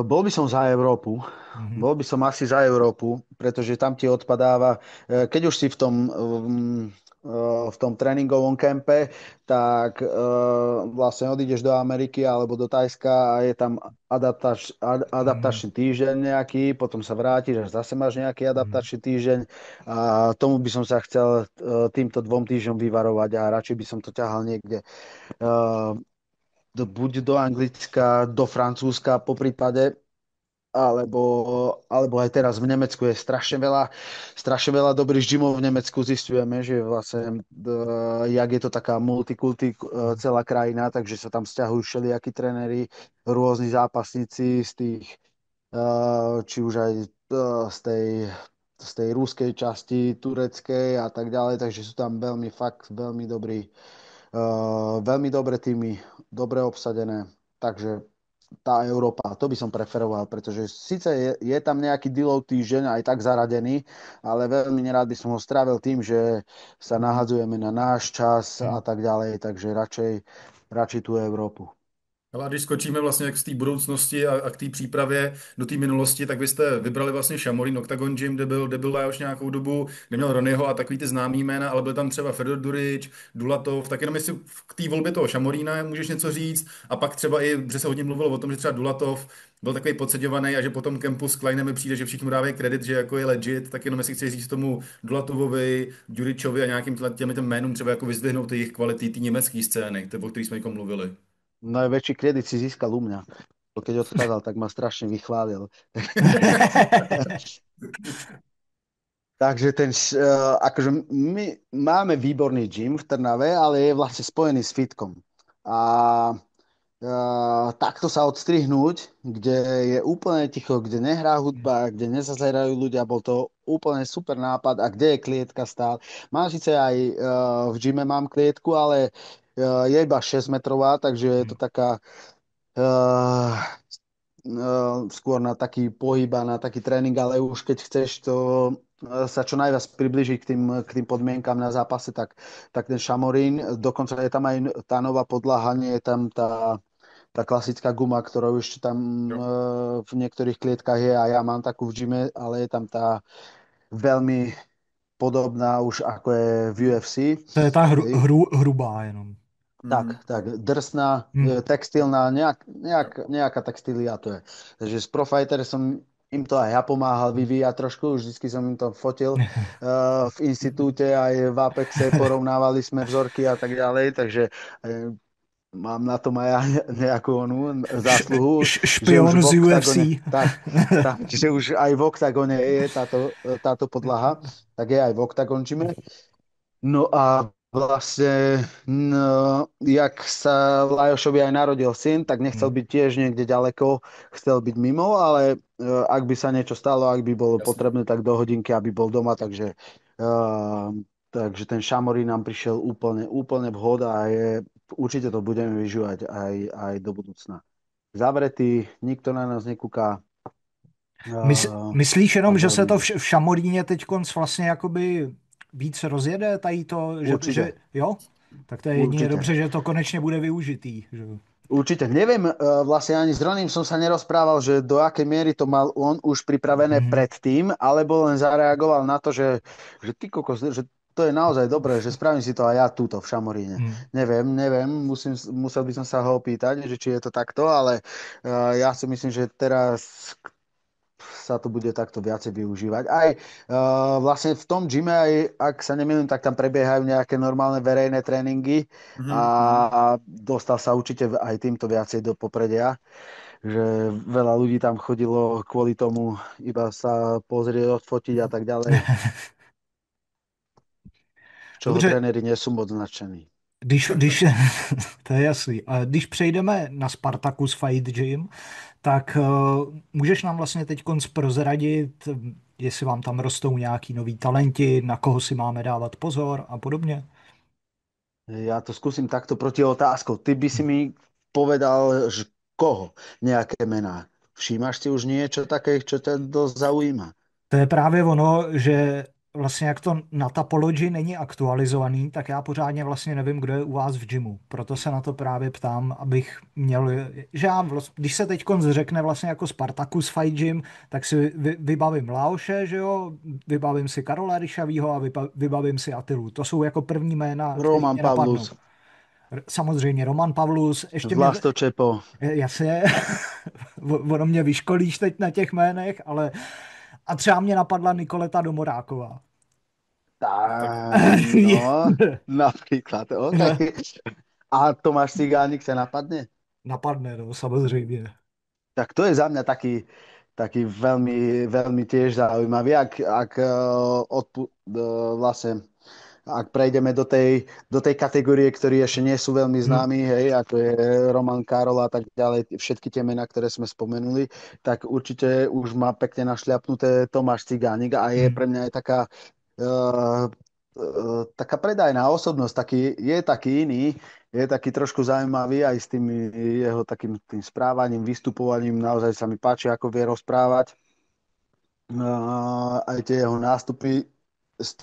Bol by som za Európu. Mhm. Bol by som asi za Európu, pretože tam ti odpadáva, keď už si v tom tréningovom kempe, tak vlastne odídeš do Ameriky alebo do Tajska a je tam Mhm. adaptačný týždeň nejaký, potom sa vrátiš a zase máš nejaký Mhm. adaptačný týždeň a tomu by som sa chcel týmto 2 týždňom vyvarovať a radšej by som to ťahal niekde eh, buď do Anglicka, do Francúzska po prípade, alebo aj teraz v Nemecku je strašne veľa dobrých gymov v Nemecku. Zistujeme, že vlastne, jak je to taká multikulty celá krajina, takže sa tam sťahujú všelijakí tréneri, rôzni zápasníci či už aj z tej ruskej časti, tureckej a tak ďalej, takže sú tam fakt veľmi dobré týmy, dobre obsadené, takže tá Európa, to by som preferoval, pretože síce je tam nejaký dealov týždeň aj tak zaradený, ale veľmi nerád by som ho strávil tým, že sa Mhm. nahadzujeme na náš čas a Mhm. tak ďalej, takže radšej tú Európu. Ale a když skočíme vlastně jak z té budoucnosti a k té přípravě do té minulosti, tak vy jste vybrali vlastně Šamorín Octagon Gym, kde byl Lajos nějakou dobu, kde měl Ronnyho a takový ty známý jména, ale byl tam třeba Fedor Durič, Dulatov, tak jenom jestli k té volbě toho Šamorína můžeš něco říct a pak třeba i, že se hodně mluvilo o tom, že třeba Dulatov byl takový podceňovaný a že potom kempu s Kleinem mi přijde, že všichni mu dávají kredit, že jako je legit, tak jenom jestli chci říct tomu Dulatovovi, Duričovi a nějakým těm jménům třeba jako vyzdvihnout ty jejich kvality té německé scény, o kterých jsme jako mluvili. Najväčší kredit si získal u mňa. Keď odchádzal, tak ma strašne vychválil. Takže akože my máme výborný gym v Trnave, ale je vlastne spojený s fitkom. A takto sa odstrihnúť, kde je úplne ticho, kde nehrá hudba, kde nezazerajú ľudia, bol to úplne super nápad a kde je klietka stále. Mám síce aj v gyme mám klietku, ale je iba 6 metrová, takže je to taká uh, skôr na taký pohyb a na taký tréning, ale už keď chceš to sa čo najviac približiť k tým podmienkam na zápase, tak ten Šamorín, dokonca je tam aj tá nová podlaha, nie je tam tá klasická guma, ktorá ešte tam Jo. v niektorých klietkách je a ja mám takú v gyme, ale je tam tá veľmi podobná už ako je v UFC. To je ta hrubá jenom. Hmm. Tak, drsná, Hm. textilná, nejaká textília to je. Takže z Profighter som im to aj ja pomáhal vyvíjať trošku, už vždy som im to fotil v institúte, aj v Apexe, porovnávali sme vzorky a tak ďalej, takže mám na tom aj ja nejakú zásluhu, že už Špion v z oktagone, UFC. tak, že už aj v oktagone je táto podlaha, tak je aj v oktagon gyme. No a vlastne, no, jak sa Lajošovi aj narodil syn, tak nechcel Hmm. byť tiež niekde ďaleko, chcel byť mimo, ale ak by sa niečo stalo, ak by bolo Jasně. potrebné, tak do hodinky, aby bol doma, uh, takže ten Šamorín nám prišiel úplne, úplne vhod a určite to budeme vyžívať aj do budúcna. Zavretý, nikto na nás nekúka Myslíš a jenom, že se veľmi to dobre. v Šamoríně teď vlastně jakoby víc rozjede, tady to, že Určite, jo? Tak to je jedině určite. dobře, že to konečně bude využitý. Že? Jo? Určite. Neviem, vlastne ani s Ronim som sa nerozprával, že do akej miery to mal on už pripravené Mhm. predtým, alebo len zareagoval na to, že ty kokos, že to je naozaj dobré, že spravím si to aj ja túto v Šamoríne. Mhm. Neviem, musel by som sa ho opýtať, že či je to takto, ale ja si myslím, že teraz sa to bude takto viacej využívať. Aj vlastne v tom gyme, aj ak sa nemýlim, tak tam prebiehajú nejaké normálne verejné tréningy a Mhm, mhm. dostal sa určite aj týmto viacej do popredia, že veľa ľudí tam chodilo kvôli tomu iba sa pozrieť, odfotiť a tak ďalej, z čoho Dobře, tréneri nie sú moc nadšení. když to je jasný. A když přejdeme na Spartacus Fight Gym, tak můžeš nám vlastně teď prozradit, jestli vám tam rostou nějaký noví talenti, na koho si máme dávat pozor a podobně? Ja to skúsim takto proti otázkou. Ty by si mi povedal, že koho? Nejaké mená. Všímaš si už niečo také, čo ťa dosť zaujíma? To je právě ono, že vlastně jak to na Tapology není aktualizovaný, tak já pořádně vlastně nevím, kdo je u vás v gymu. Proto se na to právě ptám, abych měl, že já když se teď řekne vlastně jako Spartacus Fight Gym, tak si vybavím Laoše, že jo, vybavím si Karola Ryšavýho a vybavím si Atilu. To jsou jako první jména, které Roman mě napadnou. Pavlus, Samozřejmě Roman Pavlus, ještě mě, Vlasto Čepo. jasně, ono mě vyškolíš teď na těch jménech, ale a třeba mě napadla Nikoleta Domoráková. Tak No, napríklad. OK. A Tomáš Cigánik sa napadne? Napadne, no, samozřejmě. Tak to je za mňa taký veľmi, veľmi tiež zaujímavý. Vlastne ak prejdeme do tej kategórie, ktorí ešte nie sú veľmi Hm, známi, hej, ako je Roman Karol a tak ďalej, všetky tie mená, ktoré sme spomenuli, tak určite už má pekne našľapnuté Tomáš Cigánik a je hm, pre mňa aj uh, taká predajná osobnosť, je taký iný, je taký trošku zaujímavý aj s tým jeho takým tým správaním, vystupovaním, naozaj sa mi páči, ako vie rozprávať. Aj tie jeho nástupy s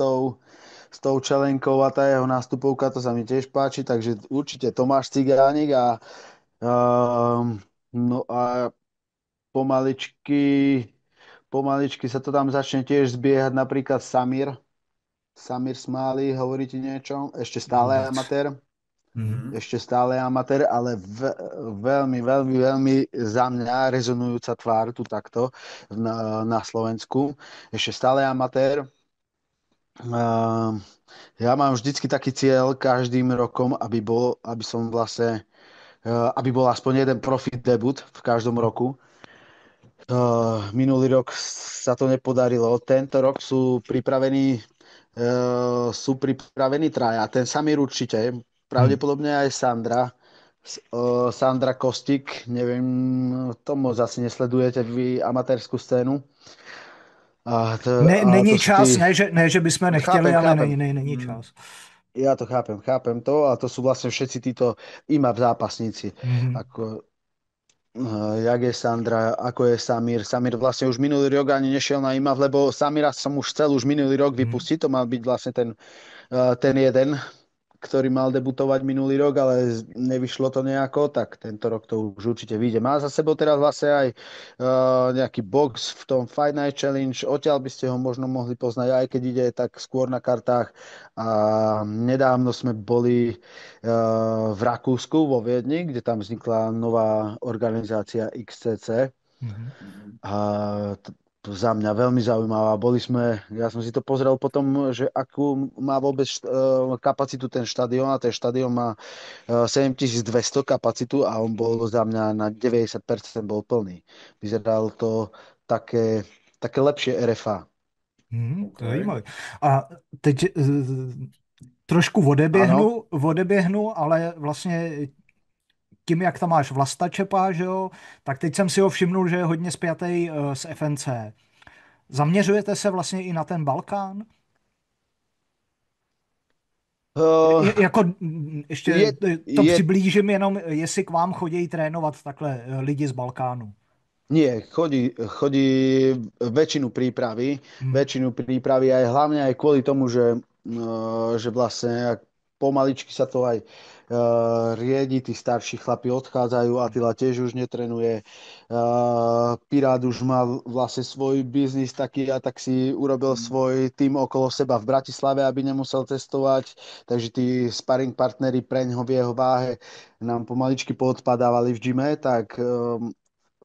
tou čelenkou a tá jeho nástupovka, to sa mi tiež páči, takže určite Tomáš Cigánik uh, no a pomaličky, pomaličky sa to tam začne tiež zbiehať, napríklad Samir Smáli, hovorí ti niečo? vůbec. Hm. mhm. Ešte stále amatér, ale veľmi, veľmi, veľmi za mňa rezonujúca tvár tu takto na Slovensku. Ešte stále amatér. Uh, Ja mám vždycky taký cieľ každým rokom, aby som vlastne, aby bol aspoň jeden profi debut v každom roku. Minulý rok sa to nepodarilo. Tento rok sú pripravení traja. Ten Samir určite, Hm. pravdepodobne aj Sandra Kostik, neviem, to moc asi nesledujete vy amatérskú scénu. Ne, A to není sú čas, tí... ne, že bychom nechtěli, Chápem, ale chápem. není Mm. čas. Ja to chápem to a to sú vlastne všetci títo IMAP zápasníci. Mhm. Ako, jak je Sandra, ako je Samir. Samir vlastne už minulý rok ani nešiel na IMAP, lebo Samira som už chcel už minulý rok Mhm. vypustiť. To mal byť vlastne ten jeden, ktorý mal debutovať minulý rok, ale nevyšlo to nejako, tak tento rok to už určite vyjde. Má za sebou teraz vlastne aj nejaký box v tom Fight Night Challenge, odtiaľ by ste ho možno mohli poznať, aj keď ide tak skôr na kartách. A nedávno sme boli v Rakúsku, vo Viedni, kde tam vznikla nová organizácia XCC. Mhm. A Za mňa veľmi zaujímavá. Ja som si to pozrel potom, že akú má vôbec kapacitu ten štadión a ten štadión má 7200 kapacitu a on bol za mňa na 90% bol plný. Vyzeral to také, také lepšie RFA. OK. Zajímavé. A teď trošku Áno. odeběhnu, ale vlastně tím, jak tam máš Vlasta Čepa, že jo, tak teď jsem si ho všimnul, že je hodně spjatý s FNC. Zaměřujete se vlastně i na ten Balkán? Uh, Jako ještě je, to je přiblížím jenom, jestli k vám chodí trénovat takhle lidi z Balkánu. Nie, chodí Hmm. väčšinu prípravy aj hlavne aj kvôli tomu, že vlastne pomaličky sa to aj riedi, tí starší chlapi odchádzajú, Attila tiež už netrenuje, Pirát už mal vlastne svoj biznis taký a tak si urobil svoj tým okolo seba v Bratislave, aby nemusel cestovať, takže tí sparring partnery preňho v jeho váhe nám pomaličky poodpadávali v gyme, tak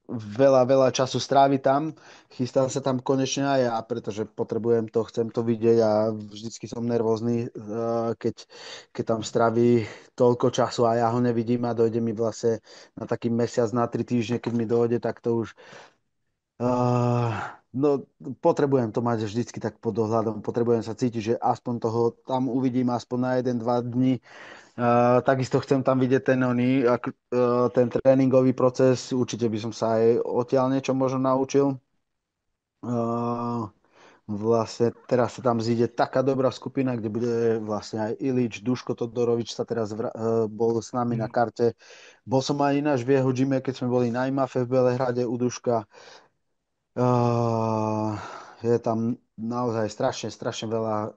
veľa času strávi tam. Chystám sa tam konečne aj ja, pretože potrebujem to, chcem to vidieť a vždycky som nervózny, keď tam strávi toľko času a ja ho nevidím a dojde mi vlastne na taký mesiac, na 3 týždne, keď mi dojde, tak to už no, potrebujem to mať vždycky tak pod dohľadom. Potrebujem sa cítiť, že aspoň toho tam uvidím aspoň na 1, 2 dní. Takisto chcem tam vidieť ten tréningový proces. Určite by som sa aj odtiaľ niečo možno naučil. Uh, Vlastne teraz sa tam zíde taká dobrá skupina, kde bude vlastne aj Ilič, Duško Todorovič sa teraz bol s nami na Hmm. karte. Bol som aj ináč v jeho gyme, keď sme boli na IMAFE v Belehrade u Duška. Uh, je tam naozaj strašne veľa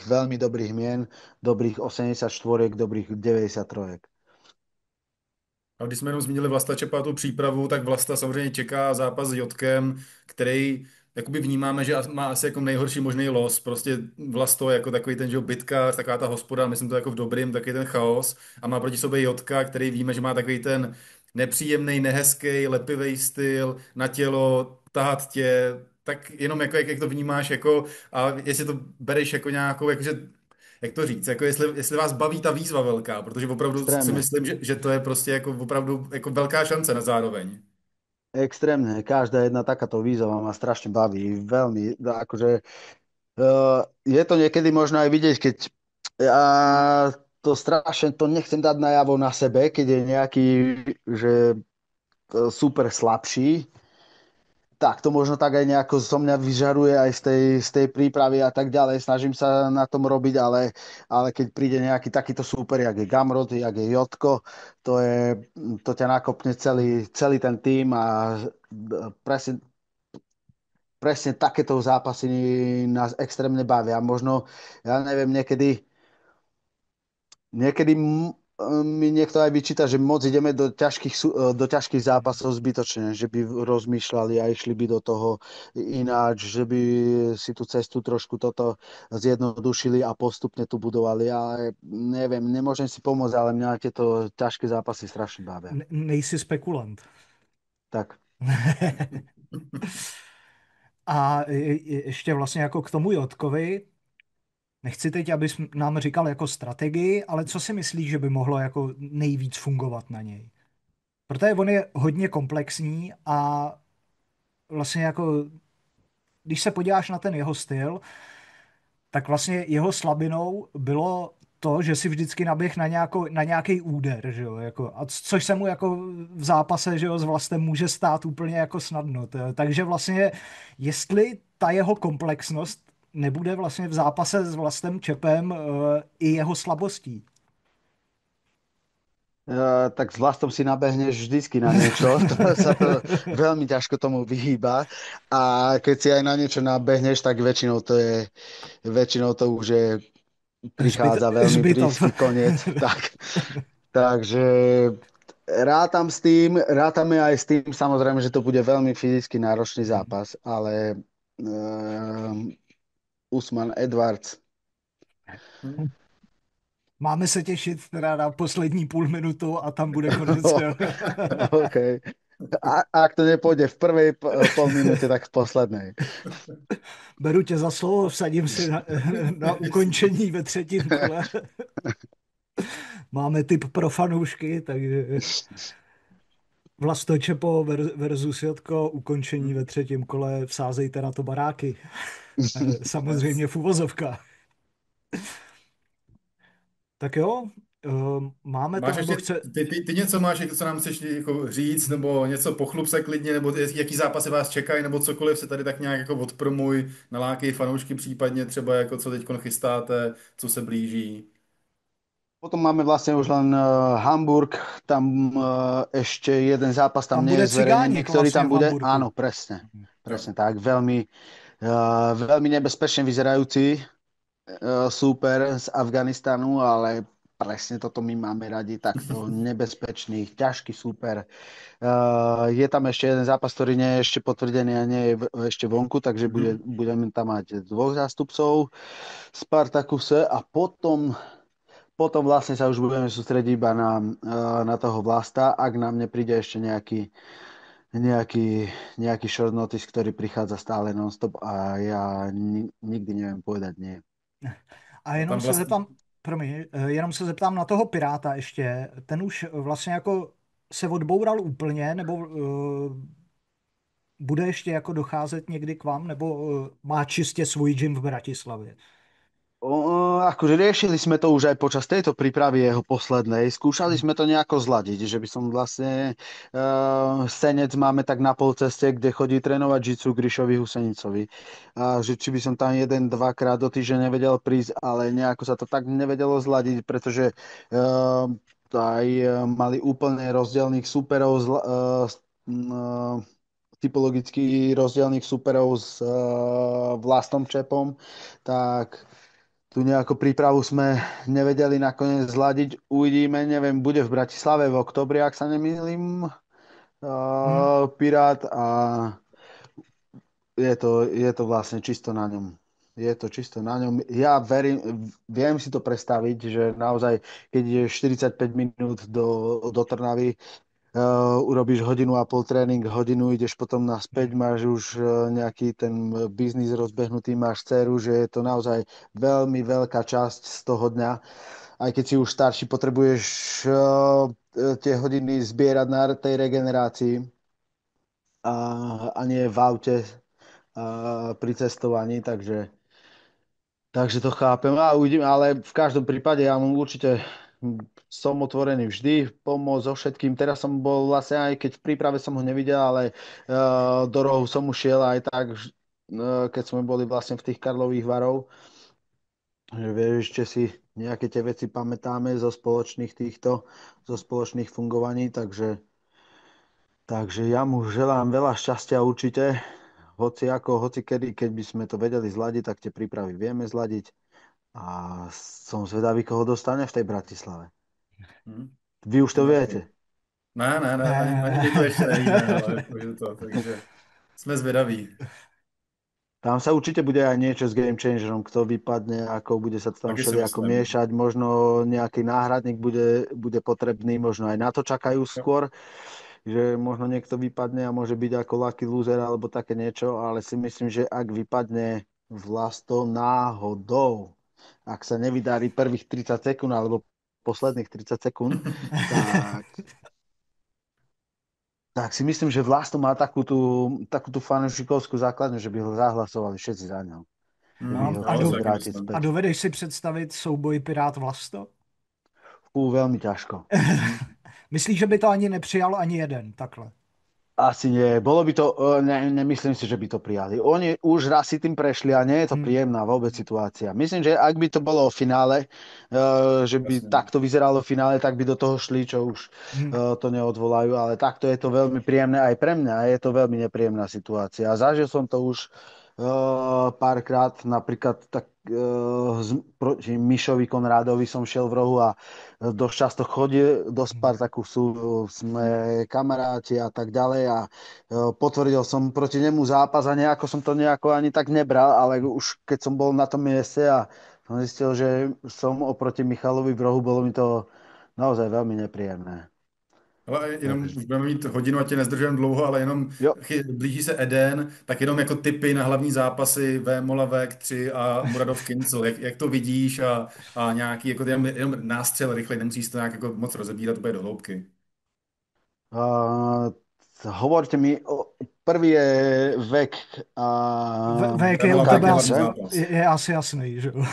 veľmi dobrých mien, dobrých 84, dobrých 93. A když jsme jenom zmínili Vlasta Čepa a tu přípravu, tak Vlasta samozřejmě čeká zápas s Jotkem, který jakoby vnímáme, že má asi jako nejhorší možný los. Prostě Vlasto jako takový ten, že jo, bitka, taková ta hospoda, myslím to jako v dobrým, taky ten chaos. A má proti sobě Jotka, který víme, že má takový ten nepříjemný, nehezký, lepivý styl na tělo, tahat tě, tak jenom jako, jak to vnímáš, jako, a jestli to bereš jako nějakou, jakože jak to říct, jako jestli vás baví ta výzva velká, protože opravdu si Extrémne. myslím, že to je prostě jako opravdu jako velká šance na zároveň. Extrémne. Každá jedna takáto výzova ma strašne baví. Veľmi. Akože, je to niekedy možno aj vidieť, keď ja to strašne to nechcem dať najavo na sebe, keď je nejaký, že super slabší, tak to možno tak aj nejako zo mňa vyžaruje aj z tej prípravy a tak ďalej. Snažím sa na tom robiť, ale keď príde nejaký takýto súper, jak je Gamrot, jak je Jotko, to ťa nakopne celý ten tým a presne, presne takéto zápasy nás extrémne bavia. Možno, ja neviem, niekedy mi niekto aj vyčíta, že moc ideme do ťažkých zápasov zbytočne, že by rozmýšľali a išli by do toho ináč, že by si tú cestu trošku toto zjednodušili a postupne tu budovali. Ale neviem, nemôžem si pomôcť, ale mňa tieto ťažké zápasy strašne bavia. Nejsi spekulant. Tak. A ještě vlastně jako k tomu Jotkovi, nechci teď, abys nám říkal jako strategii, ale co si myslíš, že by mohlo jako nejvíc fungovat na něj? Protože on je hodně komplexní a vlastně jako, když se podíváš na ten jeho styl, tak vlastně jeho slabinou bylo to, že si vždycky naběh na nějaký úder, že jo, jako, a což se mu jako v zápase, že jo, s Vlastem může stát úplně jako snadno. Takže vlastně, jestli ta jeho komplexnost nebude vlastně v zápase s Vlastem Čepem i jeho slabostí. Tak s vlastom si nabehneš vždycky na niečo, to sa to veľmi ťažko tomu vyhýba a keď si aj na niečo nabehneš, tak väčšinou to už je, prichádza veľmi Hřbitov. blízky koniec. Takže rátame aj s tým, samozrejme, že to bude veľmi fyzicky náročný zápas, ale Usman Edwards. Máme se těšit teda na poslední půl minutu a tam bude konec. Jo. OK. Ak to nepôjde v prvej pol minúte, tak v poslednej. Beru tě za slovo, vsadím si na ukončení ve třetím kole. Máme tip pro fanoušky, takže Vlasto versus Jotko, ukončení ve třetím kole, vsázejte na to baráky. Yes. Samozřejmě v uvozovkách. Tak jo, máme to, Máš nebo ještě, chce... ty něco máš, jako co nám chceš jako říct, nebo něco pochlup se klidně, nebo jaký zápasy vás čekají, nebo cokoliv se tady tak nějak jako odpromuj, nalákej fanoušky případně třeba jako co teď chystáte, co se blíží. Potom máme vlastne už len Hamburg, tam ešte jeden zápas tam Tam nie bude je zverejnený, Cigánik ktorý vlastně tam v bude. Hamburgu. Áno, presne, Jo. presne tak. Veľmi nebezpečne vyzerajúci súper z Afganistanu, ale presne toto my máme radi, takto nebezpečný, ťažký súper. Je tam ešte jeden zápas, ktorý nie je ešte potvrdený a nie je ešte vonku, takže Mhm. budeme tam mať dvoch zástupcov Spartakuse a potom vlastne sa už budeme sústrediť iba na toho Vlasta, ak nám nepríde ešte nejaký, nejaký short notice, ktorý prichádza stále non-stop a ja nikdy neviem povedať nie. A A jenom tam se vlastně, zeptám, promiň, jenom se zeptám na toho Piráta ještě. Ten už vlastně jako se odboural úplně, nebo bude ještě jako docházet někdy k vám, nebo má čistě svůj gym v Bratislavě? Akože riešili sme to už aj počas tejto prípravy jeho poslednej. Skúšali sme to nejako zladiť, že by som vlastne Senec máme tak na polceste, kde chodí trénovať žicu Gríšovi Husenicovi. A že či by som tam jeden, dvakrát do týždňa nevedel prísť, ale nejako sa to tak nevedelo zladiť, pretože aj mali úplne rozdielných súperov typologicky rozdielných súperov s Vlastom Čepom, tak tu nejakú prípravu sme nevedeli nakoniec zladiť. Uvidíme, neviem, bude v Bratislave v oktobri, ak sa nemýlim, Hmm. Pirát a je to vlastne čisto na ňom. Je to čisto na ňom. Ja verím, viem si to predstaviť, že naozaj, keď je 45 minút do Trnavy, urobíš hodinu a pol tréning, hodinu ideš potom naspäť, máš už nejaký ten biznis rozbehnutý, máš dceru, že je to naozaj veľmi veľká časť z toho dňa. Aj keď si už starší, potrebuješ tie hodiny zbierať na tej regenerácii a nie v aute pri cestovaní, takže to chápem a uvidím, ale v každom prípade ja mu určite som otvorený vždy, pomôcť so všetkým. Teraz som bol vlastne, aj keď v príprave som ho nevidel, ale do rohu som ušiel aj tak, keď sme boli vlastne v tých Karlových Varov, že vieš, ešte si nejaké tie veci pamätáme zo spoločných fungovaní, takže ja mu želám veľa šťastia určite, hoci kedy, keď by sme to vedeli zladiť, tak tie prípravy vieme zladiť. A som zvedavý, koho dostane v tej Bratislave. hm. Vy už to No, viete. ne, ani my to ještě nevíme, hele, jakože to, takže jsme zvědaví. Tam sa určite bude aj niečo s Game Changerom, kto vypadne, ako bude sa to tam Taky si všelijako myslím. miešať, možno nejaký náhradník bude potrebný, možno aj na to čakajú Jo. skôr, že možno niekto vypadne a môže byť ako lucky loser alebo také niečo, ale si myslím, že ak vypadne Vlasto náhodou, ak sa nevydarí prvých 30 sekúnd alebo posledných 30 sekúnd, tak Tak si myslím, že Vlasto má takú tú fanúšikovskú základňu, že by ho zahlasovali všetci za ňo. Že by No, ho a, Jo, to chceli taky vrátiť myslím. a späť. dovedeš si představit souboj Pirát Vlasto? Veľmi ťažko. Hm. Myslíš, že by to ani nepřijal ani jeden, takhle? Asi nie. Bolo by to, nemyslím si, že by to prijali. Oni už raz si tým prešli a nie je to Hmm. príjemná vôbec situácia. Myslím, že ak by to bolo o finále, že by Jasně. takto vyzeralo v finále, tak by do toho šli, čo už Hmm. to neodvolajú, ale takto je to veľmi príjemné aj pre mňa. Je to veľmi nepríjemná situácia. A zažil som to už párkrát, napríklad tak proti Mišovi Konrádovi som šiel v rohu a dosť často chodil do Spartakusu, sme kamaráti a tak ďalej a potvrdil som proti nemu zápas a nejako som to nejako ani tak nebral, ale už keď som bol na tom mieste a som zistil, že som oproti Michalovi v rohu, bolo mi to naozaj veľmi nepríjemné. Ale jenom Takže, už budeme mít hodinu, a tě nezdržujeme dlouho, ale jenom jo. blíží se Eden, tak jenom jako tipy na hlavní zápasy Vémola, VK3 a Muradov Kincl. Jak to vidíš a nějaký jako jenom nástřel rychle, nemusíš to nějak jako moc rozebírat úplně do hloubky. Uh, Hovorte mi, prvý je vek a VK je u Vémola, VK tebe je Kagic, hlavní asi, že? zápas. je asi jasný, že jo?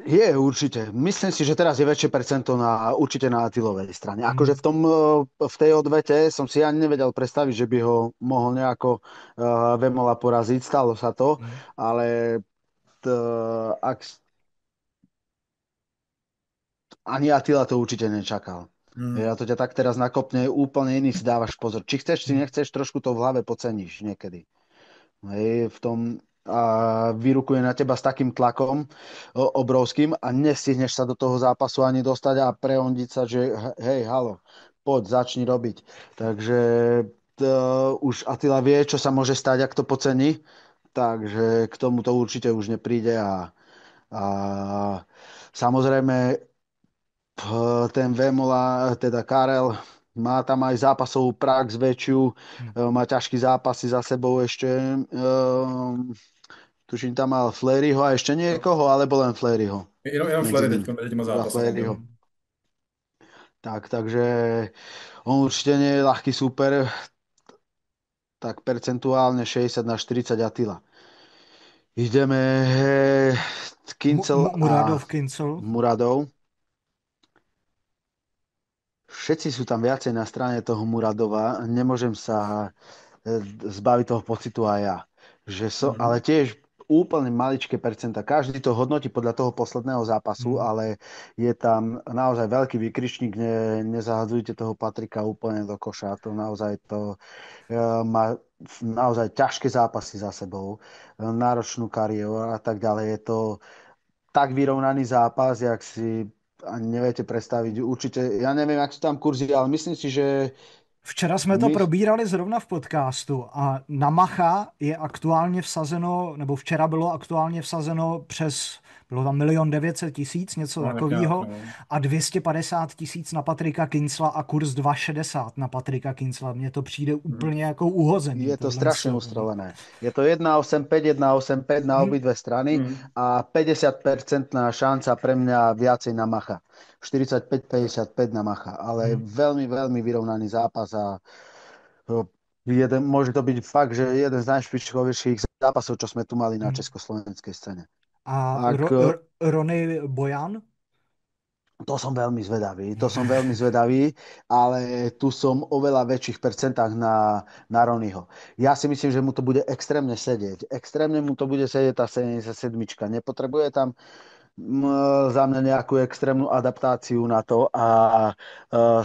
Je určite. Myslím si, že teraz je väčšie percento určite na Attilovej strane. Akože Hmm. v tej odvete som si ani nevedel predstaviť, že by ho mohol nejako Vemola poraziť. Stalo sa to, Hmm. ale t, ak, ani Attila to určite nečakal. Ja Hmm. to ťa tak teraz nakopne, úplne iný si dávaš pozor. Či chceš, či Hmm. nechceš, trošku to v hlave poceníš niekedy. Hej, v tom a vyrukuje na teba s takým tlakom obrovským a nestihneš sa do toho zápasu ani dostať a preondiť sa, že hej, halo, poď, začni robiť. Takže to, už Attila vie, čo sa môže stať, ak to pocení, takže k tomu to určite už nepríde a samozrejme ten Vemola, teda Karel, má tam aj zápasovú prax väčšiu, Hmm. má ťažký zápasy za sebou ešte. Tuším, tam mal Fleryho a ešte No. niekoho, alebo len Fleryho Jenom medzi Flery nimi. teď mezi těma Iba zápasama Fleryho. byl. Hmm. Takže on určite nie je ľahký súper, tak percentuálne 60 na 40 Attila. Ideme Kincel a Muradov Kincel. Muradov. Všetci sú tam viacej na strane toho Muradova. Nemôžem sa zbaviť toho pocitu aj ja. Ale Mhm. tiež úplne maličké percenta. Každý to hodnotí podľa toho posledného zápasu, Hmm. ale je tam naozaj veľký výkričník. Nezahadzujte toho Patrika úplne do koša. To naozaj má naozaj ťažké zápasy za sebou, náročnú kariéru a tak ďalej. Je to tak vyrovnaný zápas, jak si ani neviete predstaviť. Určite, ja neviem, jak sú tam kurzy, ale myslím si, že Včera jsme to my, probírali zrovna v podcastu a na Macha je aktuálně vsazeno, nebo včera bylo aktuálně vsazeno bylo tam 1 900 000, něco No, tak nějak, takového, no. a 250 000 na Patrika Kincla a kurz 2,60 na Patrika Kincla. Mně to přijde Mhm. úplně jako uhozený, je to tohle. strašne ustrelené. Je to 1,85 na Hm, obidve strany Mhm. a 50% šanca pre mňa viacej na Macha. 45-55 na Macha, ale hm. veľmi, veľmi vyrovnaný zápas a môže to byť fakt, že jeden z najšpičkovejších zápasov, čo sme tu mali na Hm. československej scéne. A Ak, Ronny Bojan? To som veľmi zvedavý, ale tu som oveľa väčších percentách na Ronyho. Ja si myslím, že mu to bude extrémne sedieť. Extrémne mu to bude sedieť tá 77. Nepotrebuje tam za mňa nejakú extrémnu adaptáciu na to a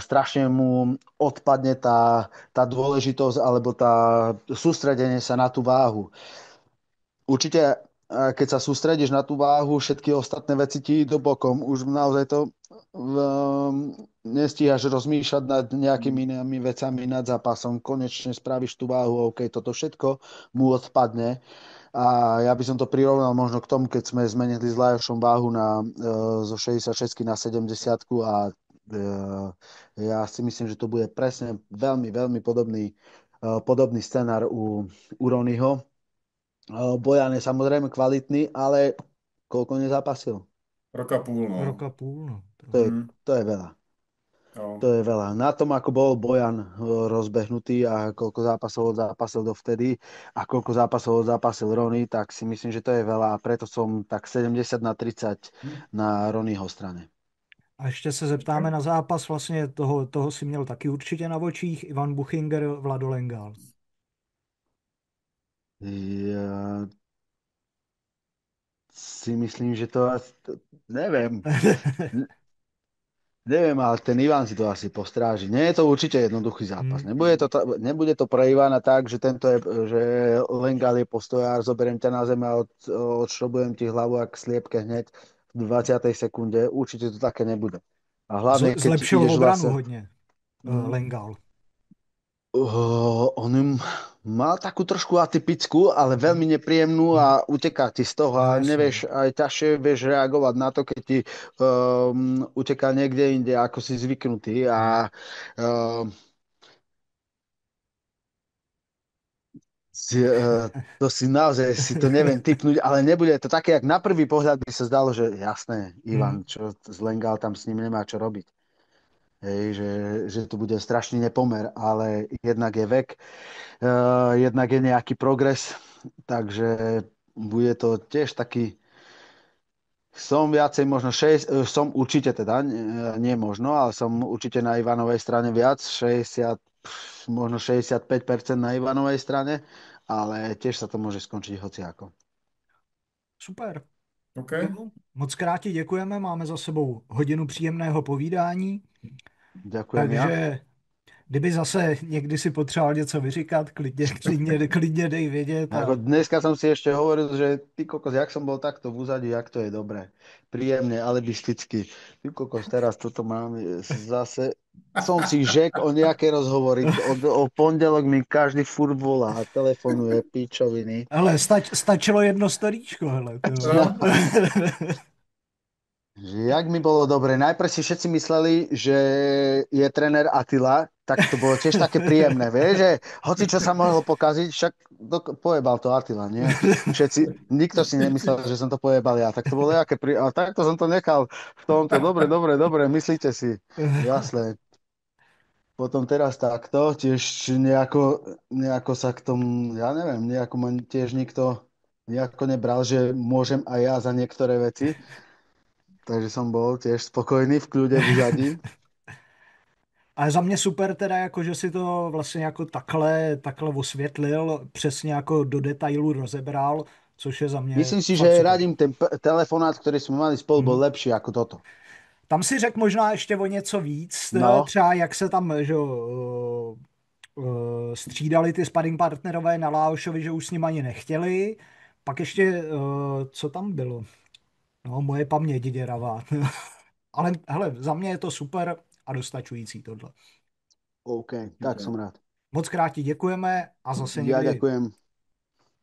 strašne mu odpadne tá dôležitosť alebo tá sústredenie sa na tú váhu. Určite, keď sa sústredíš na tú váhu, všetky ostatné veci ti idú bokom. Už naozaj to nestíhaš rozmýšľať nad nejakými inými vecami, nad zápasom. Konečne spravíš tú váhu, OK, toto všetko mu odpadne. A ja by som to prirovnal možno k tomu, keď sme zmenili s Lajošom váhu zo 66 na 70 a ja si myslím, že to bude presne veľmi, veľmi podobný scenár u Ronyho. Bojan je samozrejme kvalitný, ale koľko nezápasil? Rok a půl, Rok no. a půl, no. To je, Mhm. to je veľa. Jo. To je veľa. Na tom, ako bol Bojan rozbehnutý a koľko zápasov zápasil dovtedy a koľko zápasov zápasil Rony, tak si myslím, že to je veľa a preto som tak 70 na 30 Hm. na Ronyho strane. A ještě se zeptáme na zápas, vlastně toho si měl taky určitě na očích, Ivan Buchinger, Vlado Lengal. Ja si myslím, že to neviem. Neviem, ale ten Ivan si to asi postráži. Nie je to určite jednoduchý zápas. Hmm. Nebude to pre Ivana tak, že že Lengal je postojár, zoberiem ťa na zem a odšrobujem ti hlavu ak sliepke hneď v 20. sekunde. Určite to také nebude. A hlavne, keď Zlepšil ideš obranu vlastne... hodně, Mm, Lengal. on Mal takú trošku atypickú, ale veľmi nepríjemnú Mhm. a uteká ti z toho No a jasně. nevieš, aj ťažšie vieš reagovať na to, keď ti uteká niekde inde, ako si zvyknutý Mhm. a um, to si naozaj si to neviem typnúť, ale nebude to také, jak na prvý pohľad by sa zdalo, že jasné, Mhm. Ivan, čo zlengal tam s ním nemá čo robiť. Hej, že tu bude strašný nepomer, ale jednak je vek, jednak je nejaký progres, takže bude to tiež taký, som viacej možno 6, som určite teda, nie možno, ale som určite na Ivanovej strane viac, 60, možno 65% na Ivanovej strane, ale tiež sa to môže skončiť hociako. Super. OK. Jo, moc krát ti děkujeme, máme za sebou hodinu příjemného povídání, Ďakujem ja. takže kdyby zase někdy si potřeboval něco vyříkat, klidně dej vědět Ako a dneska som si ešte hovoril, že ty kokos, jak som bol takto v úzadi, jak to je dobré. Príjemne, alibisticky. Ty kokos, teraz toto mám zase. Som si žek o nejaké rozhovory. O pondelok mi každý furt volá a telefonuje pičoviny. hele, stačilo jedno storíčko, hele, to jo. No, Že jak mi bolo dobre. Najprv si všetci mysleli, že je tréner Attila, tak to bolo tiež také príjemné, vieš, že hoci čo sa mohlo pokaziť, však pojebal to Attila, nie? Všetci, nikto si nemyslel, že som to pojebal ja, tak to bolo jaké a takto som to nechal v tomto, dobre, dobre, dobre, myslíte si, jasné. Potom teraz takto, tiež nejako sa k tomu, ja neviem, nejako ma tiež nikto nejako nebral, že môžem aj ja za niektoré veci. Takže som bol tiež spokojný v kľude v úzadí. Ale za mě super teda, jako, že si to vlastně jako takhle osvětlil, přesně jako do detailu rozebral, což je za mě Myslím si, fakt že super. radím ten telefonát, ktorý sme mali spolu, bol Mhm. lepší ako toto. Tam si řekl možná ještě o něco víc, No, třeba jak se tam, že jo, střídali ty sparring partnerové na Láošovi, že už s ním ani nechtěli. Pak ještě, co tam bylo? No, moje paměť děravá. Ale hele, za mě je to super a dostačující tohle. OK, tak OK. som rád. Moc krát ti děkujeme a zase Ja někdy, ďakujem.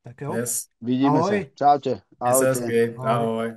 tak jo, Yes. Vidíme sa. ahoj, Čaute. Měj se Ahojte. hezky. ahoj. Ahoj.